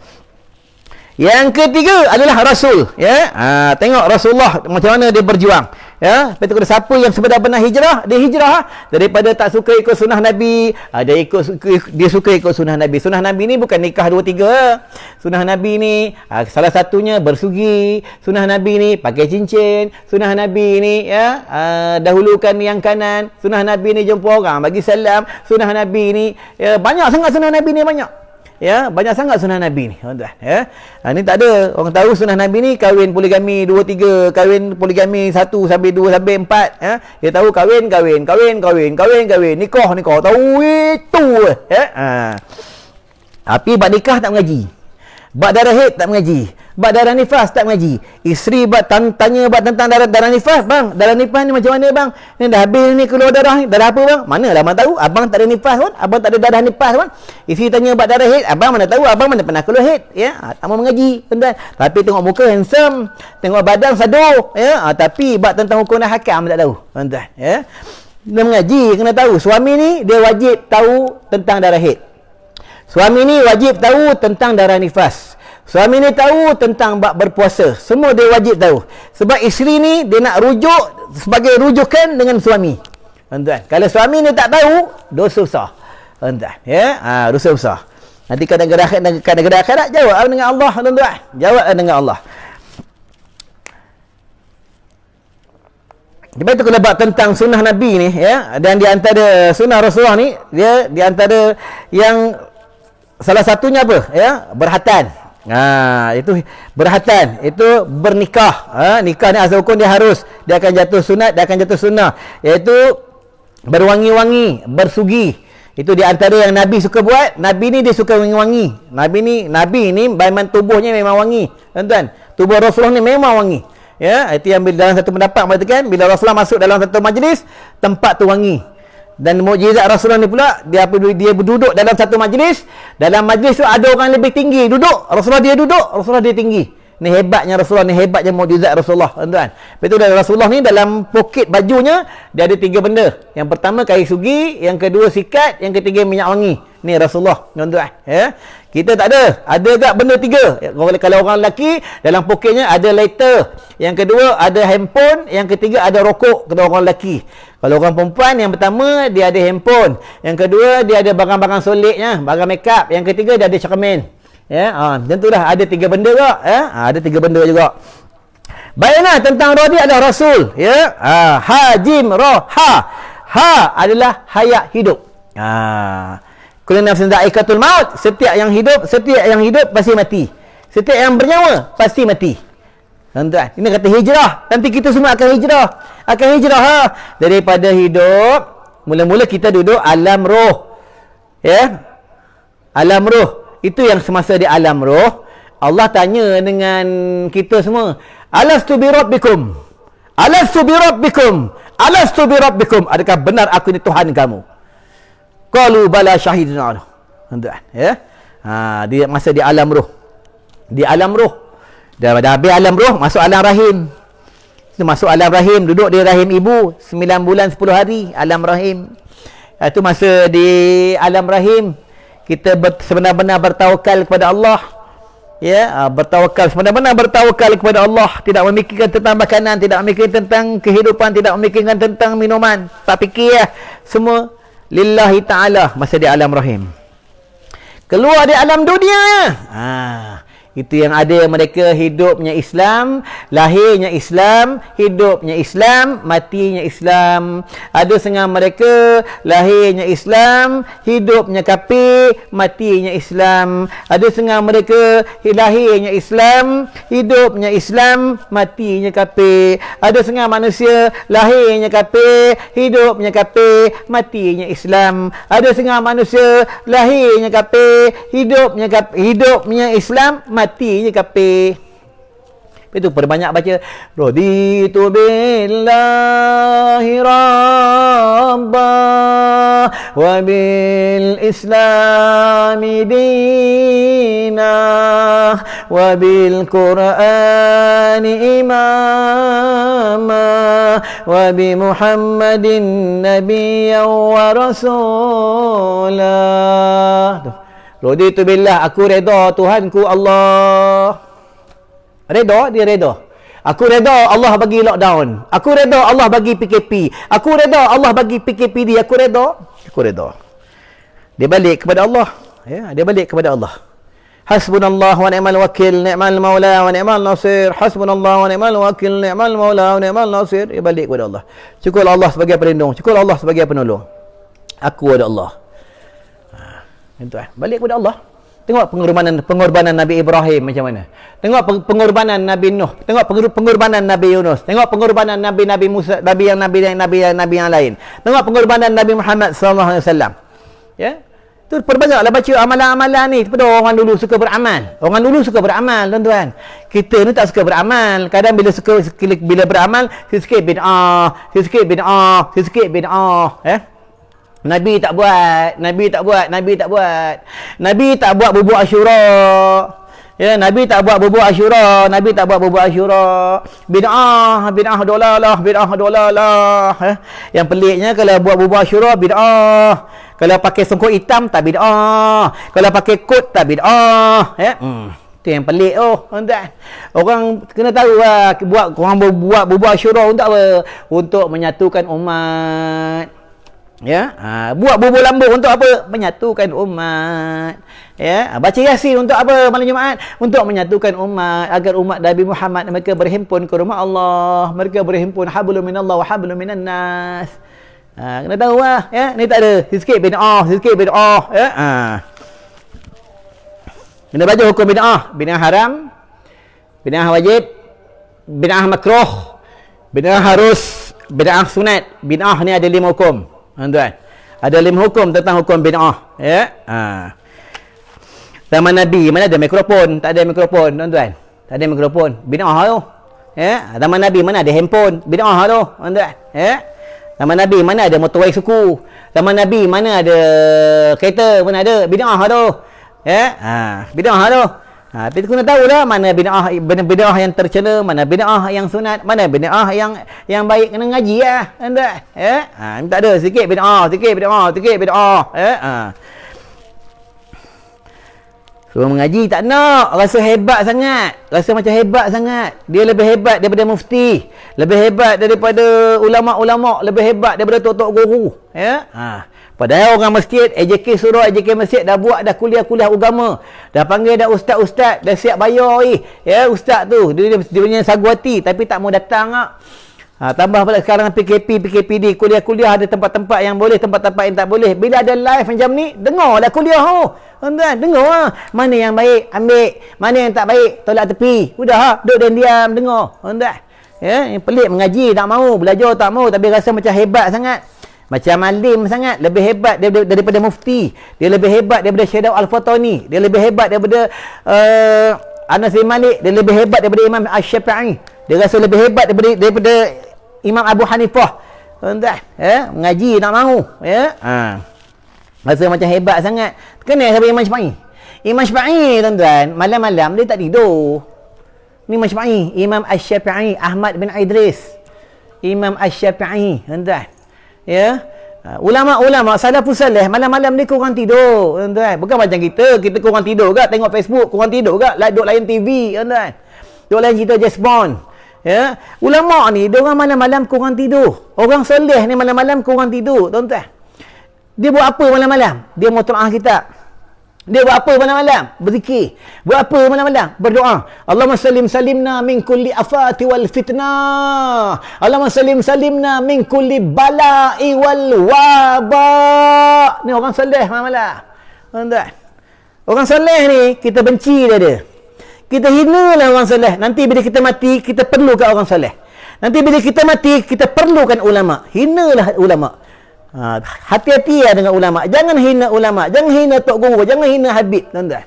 Yang ketiga adalah Rasul, ya. Tengok Rasulullah macam mana dia berjuang, ya. Lepas tu kena siapa yang sebenar-benar hijrah, dia hijrah daripada tak suka ikut sunnah Nabi, dia suka ikut sunnah Nabi. Sunnah Nabi ni bukan nikah 2-3. Sunnah Nabi ni salah satunya bersugi. Sunnah Nabi ni pakai cincin. Sunnah Nabi ni, ya, dahulukan yang kanan. Sunnah Nabi ni jumpa orang bagi salam. Sunnah Nabi ni, ya, banyak sangat sunnah Nabi ni, banyak. Ya, banyak sangat sunnah Nabi ni, tuan-tuan, ya. Ni tak ada. Orang tahu sunnah Nabi ni kahwin poligami 2-3, kahwin poligami 1 sampai 2 sampai 4, ya. Dia tahu kahwin, nikah, tahu itu, ya. Tapi bab nikah tak mengaji. Bab darah haid tak mengaji. Bab darah nifas tak mengaji. Isteri tanya tentang darah nifas, bang. Darah nifas ni macam mana, bang? Ni dah habis ni keluar darah ni. Darah apa, bang? Manalah abang tahu. Abang tak ada nifas pun. Abang tak ada darah nifas pun. Isteri tanya bab darah haid, abang mana tahu? Abang mana pernah keluar haid, ya. Tak mau mengaji, tuan-tuan. Tapi tengok muka handsome, tengok badan sado, ya. Tapi bab tentang hukum dan hakam tak tahu, tuan-tuan, ya. Dia mengaji, kena tahu. Suami ni dia wajib tahu tentang darah haid. Suami ni wajib tahu tentang darah nifas. Suami ni tahu tentang bab berpuasa. Semua dia wajib tahu. Sebab isteri ni dia nak rujuk sebagai rujukan dengan suami. Tuan-tuan, kalau suami ni tak tahu, dosa besar. Tuan-tuan, ya. Dosa besar. Nanti kat negara akhirat jawab dengan Allah, tuan-tuan. Jawab dengan Allah. Lepas tu kalau bab tentang sunnah Nabi ni, ya, dan di antara sunnah Rasulullah ni, dia di antara yang salah satunya apa? Ya, berhatan. Itu berhatan, itu bernikah. Nikah ni asal hukum dia harus, dia akan jatuh sunat, dia akan jatuh sunnah, iaitu berwangi-wangi, bersugi. Itu di antara yang Nabi suka buat. Nabi ni dia suka wangi-wangi. Nabi ni memang tubuhnya memang wangi, tuan-tuan. Tubuh Rasulullah ni memang wangi, ya. Itu yang dalam satu pendapat mengatakan bila Rasulullah masuk dalam satu majlis, tempat tu wangi. Dan mukjizat Rasulullah ni pula, dia berduduk dalam satu majlis. Dalam majlis tu ada orang lebih tinggi duduk, Rasulullah dia duduk, Rasulullah dia tinggi. Ni hebatnya Rasulullah, ni hebatnya mukjizat Rasulullah, tuan-tuan. Lepas tu Rasulullah ni dalam poket bajunya dia ada 3 benda. Yang pertama kain sugi, yang kedua sikat, yang ketiga minyak wangi. Ni Rasulullah, tuan-tuan, ya. Kita tak ada. Ada tak benda 3? Kalau orang lelaki dalam poketnya ada lighter, yang kedua ada handphone, yang ketiga ada rokok. Kalau orang lelaki. Kalau orang perempuan, yang pertama dia ada handphone, yang kedua dia ada barang-barang solidnya, barang makeup, yang ketiga dia ada cermin, ya. Macam tu dah, ada 3 benda juga, ya. Ada 3 benda juga. Baiklah, tentang roh dia ada Rasul, ya. Jim roh, ha adalah hayat hidup. Kullu nafsin dha'iqatul maut. Setiap yang hidup pasti mati. Setiap yang bernyawa pasti mati. Tuan-tuan, ini kata hijrah. Nanti kita semua akan hijrah. Daripada hidup, mula-mula kita duduk alam roh. Ya. Alam roh. Itu yang semasa di alam roh, Allah tanya dengan kita semua, Alastu bi rabbikum? Alastu bi rabbikum? Alastu bi rabbikum? Adakah benar aku ni Tuhan kamu? Qalu bala syahidna. Tuan-tuan, ya. Dia masa di alam roh. Di alam roh. Dah habis alam roh, masuk alam rahim. Masuk alam rahim, duduk di rahim ibu 9 bulan 10 hari, alam rahim. Itu masa di alam rahim kita sebenar-benar bertawakal kepada Allah. Ya, bertawakal, benar-benar bertawakal kepada Allah, tidak memikirkan tentang makanan, tidak memikirkan tentang kehidupan, tidak memikirkan tentang minuman. Tak fikir ya. Semua lillahi ta'ala masa di alam rahim. Keluar di alam dunia. Itu yang ada mereka hidupnya Islam, lahirnya Islam, hidupnya Islam, matinya Islam. Ada setengah mereka lahirnya Islam, hidupnya kafir, matinya Islam. Ada setengah mereka lahirnya Islam, hidupnya Islam, matinya kafir. Ada setengah manusia lahirnya kafir, hidupnya kafir, matinya Islam. Ada setengah manusia lahirnya kafir, hidupnya Islam, matinya kafir. Itu perbanyak baca raditu billahi rabba wa bil islami dina wa bil qur'ani imama wa bi muhammadin nabiyyan wa rasulah. Raditu billah, aku redha Tuhanku Allah. Redha, dia redha. Aku redha Allah bagi lockdown. Aku redha Allah bagi PKP. Aku redha Allah bagi PKPD. Aku redha. Aku redha. Dia balik kepada Allah. Ya, dia balik kepada Allah. Hasbunallah wa ni'mal wakil, ni'mal maula wa ni'mal nasir. Hasbunallah wa ni'mal wakil, ni'mal maula wa ni'mal nasir. Dia balik kepada Allah. Cukup Allah sebagai pelindung, cukup Allah sebagai penolong. Aku ada Allah. Balik kepada Allah. Tengok pengorbanan Nabi Ibrahim macam mana. Tengok pengorbanan Nabi Nuh. Tengok pengorbanan Nabi Yunus. Tengok pengorbanan Nabi Musa, Nabi yang lain. Tengok pengorbanan Nabi Muhammad sallallahu alaihi wasallam. Ya. Tu perbanyaklah baca amalan-amalan ni. Pada orang dulu suka beramal. Orang dulu suka beramal, tuan-tuan. Kita ni tak suka beramal. Kadang bila beramal, sikit bid'ah, sikit Nabi tak buat bubur Asyura. Ya, Nabi tak buat bubur Asyura. Bid'ah dolalah. Yang peliknya kalau buat bubur Asyura bid'ah. Kalau pakai songkok hitam tak bid'ah. Kalau pakai kot tak bid'ah. Itu yang pelik tuan-tuan. Orang kena tahu orang buat bubur Asyura untuk apa? Untuk menyatukan umat. Ya, buat bubur lambu untuk apa? Menyatukan umat. Ya, baca Yasin untuk apa malam Jumaat? Untuk menyatukan umat, agar umat Nabi Muhammad mereka berhimpun ke rumah Allah, mereka berhimpun hablum minallah wa hablum minan nas. Kena tahu ya, ni tak ada sikit bid'ah, ya. Kena baca hukum bid'ah, bid'ah haram, bid'ah wajib, bid'ah makruh, bid'ah harus, bid'ah sunat. Bid'ah ni ada 5 hukum. Tuan-tuan, ada 5 hukum tentang hukum bid'ah. Ya. Zaman Nabi mana ada mikrofon? Tak ada mikrofon, tuan-tuan. Tak ada mikrofon. Bid'ah tu. Ya. Zaman Nabi mana ada handphone? Bid'ah tu, tuan-tuan. Ya. Zaman Nabi mana ada motorway suku? Zaman Nabi mana ada kereta? Mana ada? Bid'ah tu. Ya. Bid'ah tu. Tapi kena tahulah mana bid'ah yang tercela, mana bid'ah yang sunat, mana bid'ah yang baik. Kena ngaji lah. Ya? Tak ada sikit bid'ah. Ya? Suruh mengaji tak nak, rasa hebat sangat. Rasa macam hebat sangat. Dia lebih hebat daripada mufti, lebih hebat daripada ulama'-ulama', lebih hebat daripada tok-tok guru. Ya? Padahal orang masjid, AJK surau, AJK masjid dah buat dah kuliah-kuliah agama. Dah panggil dah ustaz-ustaz, dah siap bayar Ya, ustaz tu, dia punya sagu hati tapi tak mau datang tambah pula sekarang PKPD, kuliah-kuliah ada tempat-tempat yang boleh, tempat-tempat yang tak boleh. Bila ada live macam ni, dengarlah kuliah tuan-tuan, dengar mana yang baik ambil, mana yang tak baik tolak tepi. Udah duduk diam dengar tuan-tuan. Ya, yang pelik mengaji tak mau, belajar tak mau, tapi rasa macam hebat sangat. Macam alim sangat, lebih hebat daripada mufti. Dia lebih hebat daripada Syekh Al-Fatani. Dia lebih hebat daripada Anas bin Malik. Dia lebih hebat daripada Imam Asy-Syafi'i. Dia rasa lebih hebat daripada Imam Abu Hanifah. Tuan-tuan, ya, mengaji tak mahu, ya. Rasa macam hebat sangat. Kenal sampai Imam Syafi'i. Imam Syafi'i, tuan-tuan, malam-malam dia tak tidur. Ni Imam Syafi'i, Imam Asy-Syafi'i, Ahmad bin Idris. Imam Asy-Syafi'i, tuan-tuan. Ya, Ulama-ulama salafus salih malam-malam ni kurang tidur, tuan-tuan. Bukan macam kita kurang tidur ke tengok Facebook, kurang tidur ke duk layan TV, tuan-tuan. Duk layan cerita James Bond. Ya, ulama ni dia orang malam-malam kurang tidur. Orang soleh ni malam-malam kurang tidur, tuan-tuan. Dia buat apa malam-malam? Dia muta'ah kitab. Dia buat apa malam-malam? Berzikir. Buat apa malam-malam? Berdoa. Allahumma salimna min kulli afati wal fitnah. Allahumma salimna min kulli bala'i wal waba. Ni orang soleh malam-malam. Tuan-tuan. Orang soleh ni kita benci dia. Kita hina lah orang soleh. Nanti bila kita mati, kita perlukan orang soleh. Nanti bila kita mati, kita perlukan ulama. Hinalah ulama. Hati-hati ya dengan ulama. Jangan hina ulama, jangan hina tok guru, jangan hina habib, tuan-tuan.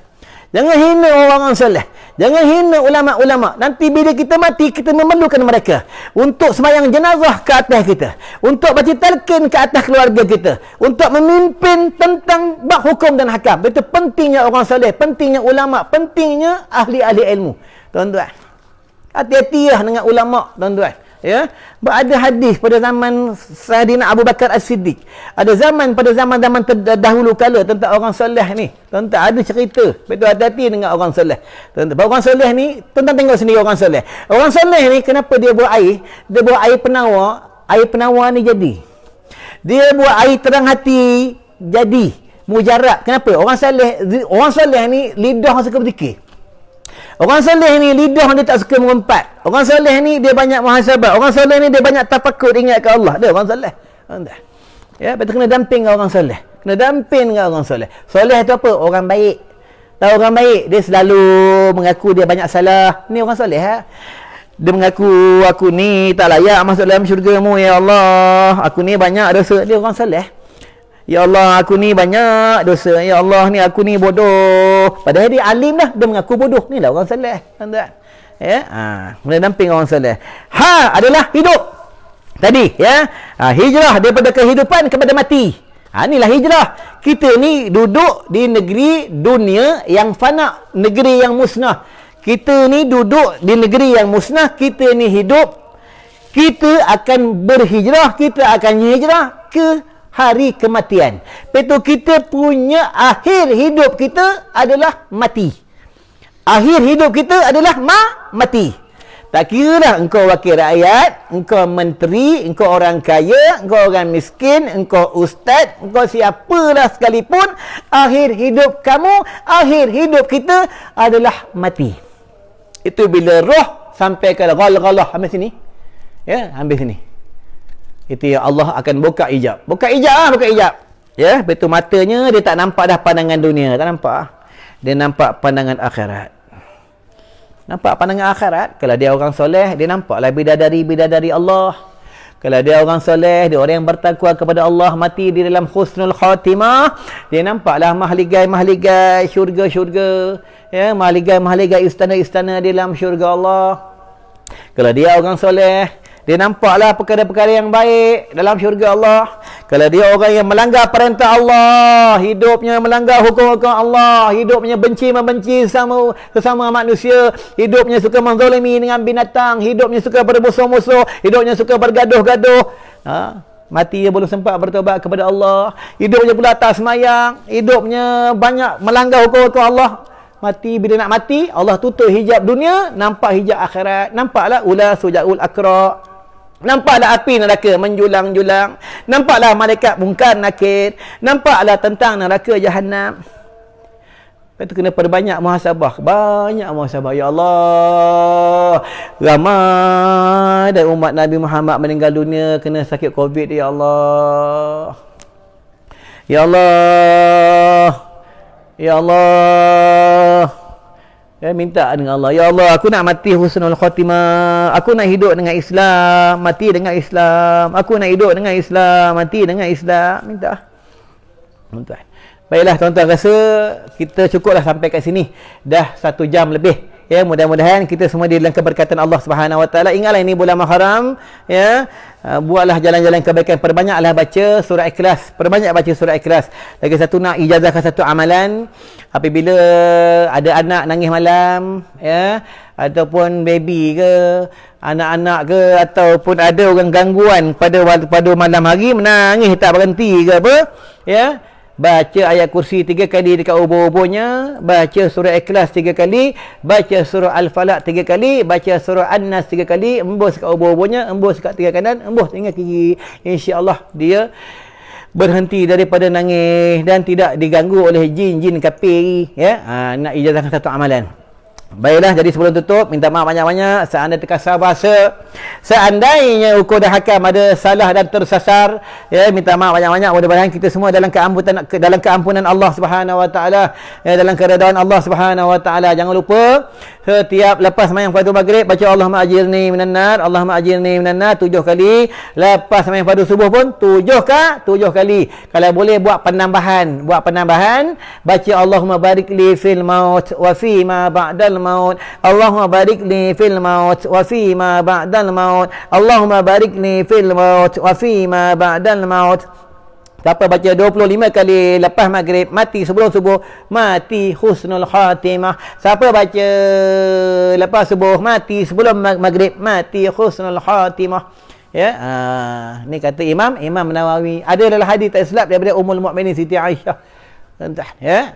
Jangan hina orang soleh. Jangan hina ulama-ulama. Nanti bila kita mati, kita memerlukan mereka untuk sembahyang jenazah ke atas kita, untuk baca talqin ke atas keluarga kita, untuk memimpin tentang bab hukum dan hakam. Itu pentingnya orang soleh, pentingnya ulama, pentingnya ahli-ahli ilmu, tuan-tuan. Hati-hati dengan ulama, tuan-tuan. Ya, ada hadis pada zaman Sayyidina Abu Bakar As-Siddiq. Ada zaman pada zaman-zaman terdahulu kala tentang orang soleh ni. Tuan-tuan, ada cerita. Betul, hati-hati dengan orang soleh. Tuan-tuan, orang soleh ni, tuan-tuan tengok sendiri orang soleh. Orang soleh ni kenapa dia buat air? Dia buat air penawar. Air penawar ni jadi. Dia buat air terang hati jadi. Mujarab. Kenapa? Orang soleh ni lidah suka berzikir. Orang soleh ni lidah dia tak suka mengumpat. Orang soleh ni dia banyak muhasabah. Orang soleh ni dia banyak tafakur ingat ke Allah. Dia orang soleh. Ya, betul, kena damping dengan orang soleh. Kena damping dengan orang soleh. Soleh tu apa? Orang baik. Tahu orang baik, dia selalu mengaku dia banyak salah. Ni orang soleh ha? Dia mengaku aku ni tak layak masuk dalam syurga-Mu ya Allah. Aku ni banyak dosa. Dia orang soleh. Ya Allah, aku ni banyak dosa. Ya Allah, ni aku ni bodoh. Padahal dia alim dah, dia mengaku bodoh. Ni lah orang soleh, tuan-tuan. Ya, mula damping orang soleh. Adalah hidup. Tadi, ya. Hijrah daripada kehidupan kepada mati. Inilah hijrah. Kita ni duduk di negeri dunia yang fana, negeri yang musnah. Kita ni duduk di negeri yang musnah, kita ni hidup. Kita akan berhijrah, kita akan hijrah ke hari kematian. Betul, kita punya akhir hidup kita adalah mati. Akhir hidup kita adalah mati. Tak kira lah engkau wakil rakyat, engkau menteri, engkau orang kaya, engkau orang miskin, engkau ustaz, engkau siapalah sekalipun, akhir hidup kamu, akhir hidup kita adalah mati. Itu bila roh sampai ke ghalghalah. Ambil sini. Ya, ambil sini. Itu ya, Allah akan buka hijab. Buka hijab. Ya, betul, matanya dia tak nampak dah pandangan dunia, tak nampak. Dia nampak pandangan akhirat. Nampak pandangan akhirat. Kalau dia orang soleh, dia nampaklah bidadari Allah. Kalau dia orang soleh, dia orang yang bertakwa kepada Allah, mati di dalam husnul khatimah, dia nampaklah mahligai-mahligai syurga-syurga, ya, mahligai-mahligai istana-istana di dalam syurga Allah. Kalau dia orang soleh, dia nampaklah perkara-perkara yang baik dalam syurga Allah. Kalau dia orang yang melanggar perintah Allah, hidupnya melanggar hukum-hukum Allah, hidupnya benci-membenci sesama manusia, hidupnya suka menzalimi dengan binatang, hidupnya suka bermusuh-musuh, hidupnya suka bergaduh-gaduh, mati dia belum sempat bertobat kepada Allah, hidupnya pula tak semayang, hidupnya banyak melanggar hukum-hukum Allah. Mati, bila nak mati, Allah tutup hijab dunia, nampak hijab akhirat. Nampaklah ula sujaul akra. Nampaklah api neraka menjulang-julang. Nampaklah malaikat mungkar nakir. Nampaklah tentang neraka jahanam. Itu kena perbanyak muhasabah. Banyak muhasabah. Ya Allah, ramai dan umat Nabi Muhammad meninggal dunia kena sakit COVID. Ya Allah. Ya Allah. Ya Allah. Ya, minta dengan Allah. Ya Allah, aku nak mati husnul khatimah. Aku nak hidup dengan Islam, mati dengan Islam. Aku nak hidup dengan Islam, mati dengan Islam. Minta. Tuan-tuan. Baiklah tuan-tuan, rasa kita cukuplah sampai kat sini. Dah 1 jam lebih. Ya, mudah-mudahan kita semua di dalam keberkatan Allah Subhanahu Wa Taala. Ingatlah ini bulan Muharram, ya. Buatlah jalan-jalan kebaikan, perbanyaklah baca surah Ikhlas, perbanyak baca surah Ikhlas. Lagi satu, nak ijazahkan satu amalan, apabila ada anak nangis malam, ya, ataupun baby ke, anak-anak ke, ataupun ada orang gangguan pada malam hari menangis tak berhenti ke apa, ya, baca ayat kursi 3 kali dekat ubur-uburnya, baca surah Ikhlas 3 kali, baca surah Al-Falaq 3 kali, baca surah An-Nas 3 kali, embus kat ubur-uburnya, embus kat tinggal kanan, embus tinggal kiri. InsyaAllah dia berhenti daripada nangis dan tidak diganggu oleh jin-jin kafir, ya. Nak ijazahkan satu amalan. Baiklah, jadi sebelum tutup, minta maaf banyak-banyak seandainya terkasar bahasa, seandainya ukur dan hakam ada salah dan tersasar, ya, minta maaf banyak-banyak. Mudah-mudahan kita semua dalam keampunan Allah Subhanahu Wa Taala, ya, dalam keredaan Allah Subhanahu Wa Taala. Jangan lupa setiap lepas sembahyang fardu maghrib baca Allahumma ajirni minan nar, Allahumma ajirni minan nar 7 kali. Lepas sembahyang fardu subuh pun 7 kali. Kalau boleh buat penambahan, baca Allahumma barik li fil maut wa fi ma ba'dal maut, Allahumma barik li fil maut wa fi ma ba'dal maut, Allahumma barik li fil maut wa fi ma ba'dal maut. Siapa baca 25 kali lepas maghrib, mati sebelum subuh, mati husnul khatimah. Siapa baca lepas subuh, mati sebelum maghrib, mati husnul khatimah. Ya, ni kata Imam Nawawi. Ada dalam hadis tak silap daripada Ummul Mukminin Siti Aisyah. Entah, ya.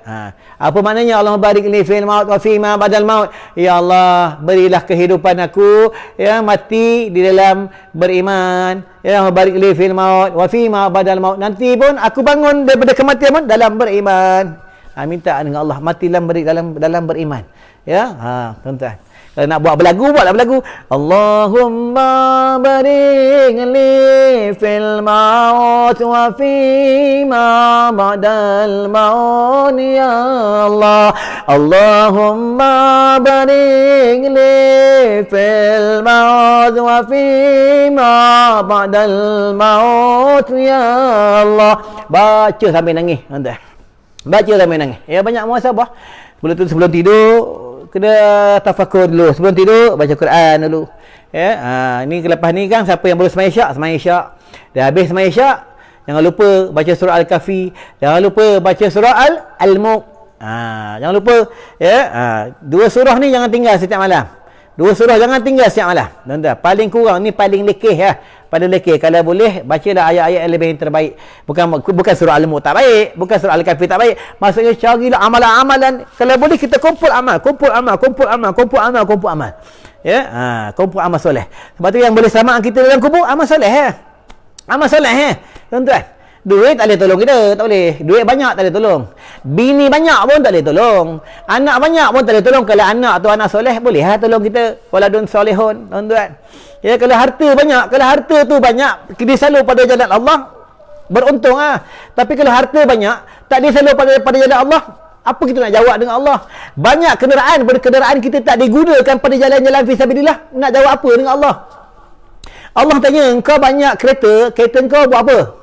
Apa maknanya Allahumma barik li fil maut wa fi ma badal maut? Ya Allah, berilah kehidupan aku, ya, mati di dalam beriman. Ya Allah, barik li fil maut wa fi ma badal maut. Nanti pun aku bangun daripada kematian pun dalam beriman. Minta dengan Allah mati dalam beriman. Ya, tuan-tuan. Kalau nak buat berlagu, buatlah berlagu. Allahumma barik li fil maut wa fi ma ba'dal maut ya Allah. Allahumma barik li fil maut wa fi ma ba'dal maut ya Allah. Baca sampai nangis, tuan-tuan. Baca sampai nangis. Ya, banyak muhasabah. Sebelum tidur kena tafakur dulu. Sebelum tidur baca Quran dulu. Ya, ni lepas ni kan siapa yang boleh sembahyang Isyak. Dah habis sembahyang Isyak, jangan lupa baca surah Al-Kahfi, jangan lupa baca surah Al-Mulk. Jangan lupa, ya. Dua surah ni jangan tinggal setiap malam. Dua surah jangan tinggal setiap malam. Tuan-tuan, paling kurang ni paling lekeh, ya. Pada lekeh, kalau boleh bacalah ayat-ayat yang lebih terbaik. Bukan surah Al-Mulk tak baik, bukan surah Al-Kahfi tak baik. Maksudnya carilah amalan-amalan. Kalau boleh kita kumpul amal. Ya, kumpul amal soleh. Sebab tu yang boleh selamatkan kita dalam kubur amal soleh, ya. Amal soleh, ya. Tuan-tuan, duit tak boleh tolong kita, tak boleh. Duit banyak tak boleh tolong. Bini banyak pun tak boleh tolong. Anak banyak pun tak boleh tolong. Kalau anak tu anak soleh, boleh tolong kita. Waladun solehun, tuan-tuan. Ya, kalau harta banyak, kalau harta tu banyak, disalur pada jalan Allah, beruntung. Tapi kalau harta banyak, tak disalur pada jalan Allah, apa kita nak jawab dengan Allah? Banyak kenderaan kita tak digunakan pada jalan-jalan fisabilillah, nak jawab apa dengan Allah? Allah tanya, engkau banyak kereta engkau buat apa?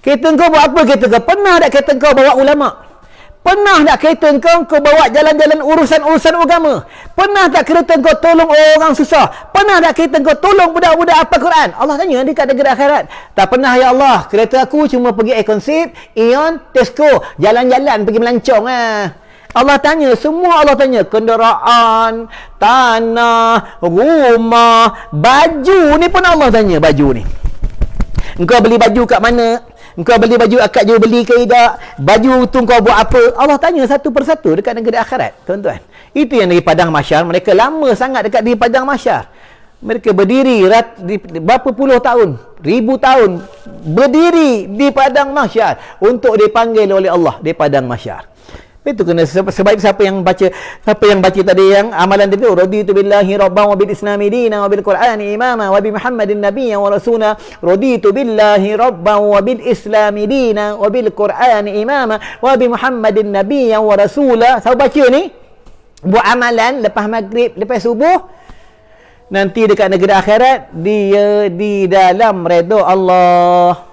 Kereta engkau buat apa kereta kau? Pernah tak kereta engkau bawa ulama? Pernah tak kereta engkau bawa jalan-jalan urusan agama? Pernah tak kereta engkau tolong orang susah? Pernah tak kereta engkau tolong budak-budak hafal Quran? Allah tanya dekat negeri akhirat. Tak pernah, ya Allah. Kereta aku cuma pergi Econsip, Ion, Tesco, jalan-jalan pergi melancong. Allah tanya, semua Allah tanya. Kenderaan, tanah, rumah, baju ni pun Allah tanya, baju ni. Engkau beli baju kat mana? Engkau beli baju akad jual beli ke tidak? Baju tu kau buat apa? Allah tanya satu persatu dekat negeri akhirat, tuan-tuan. Itu yang di padang mahsyar. Mereka lama sangat dekat di padang mahsyar. Mereka berdiri berapa puluh tahun, ribu tahun berdiri di padang mahsyar untuk dipanggil oleh Allah di padang mahsyar. Itu kena sebaik siapa yang baca tadi yang amalan tadi, raditu billahi rabban wa bil islami dinan wa bil qur'ani imama wa bi muhammadin nabiyyan wa rasula. Raditu billahi rabban wa bil islami dinan wa bil qur'ani imama wa bi muhammadin nabiyyan wa rasula. Siapa baca ni, buat amalan lepas maghrib, lepas subuh, nanti dekat negeri akhirat dia di dalam redha Allah.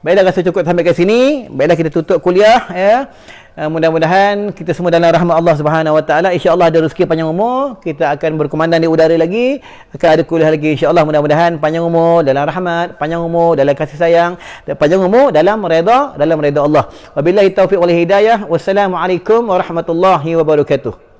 Baiklah, rasa cukup sampai ke sini. Baiklah, kita tutup kuliah, ya. Mudah-mudahan kita semua dalam rahmat Allah Subhanahu Wa Taala. Insya-Allah ada rezeki panjang umur, kita akan berkomandan di udara lagi, akan ada kuliah lagi insya-Allah. Mudah-mudahan panjang umur dalam rahmat, panjang umur dalam kasih sayang, dan panjang umur dalam redha Allah. Wabillahi taufiq wal hidayah. Wassalamualaikum warahmatullahi wabarakatuh.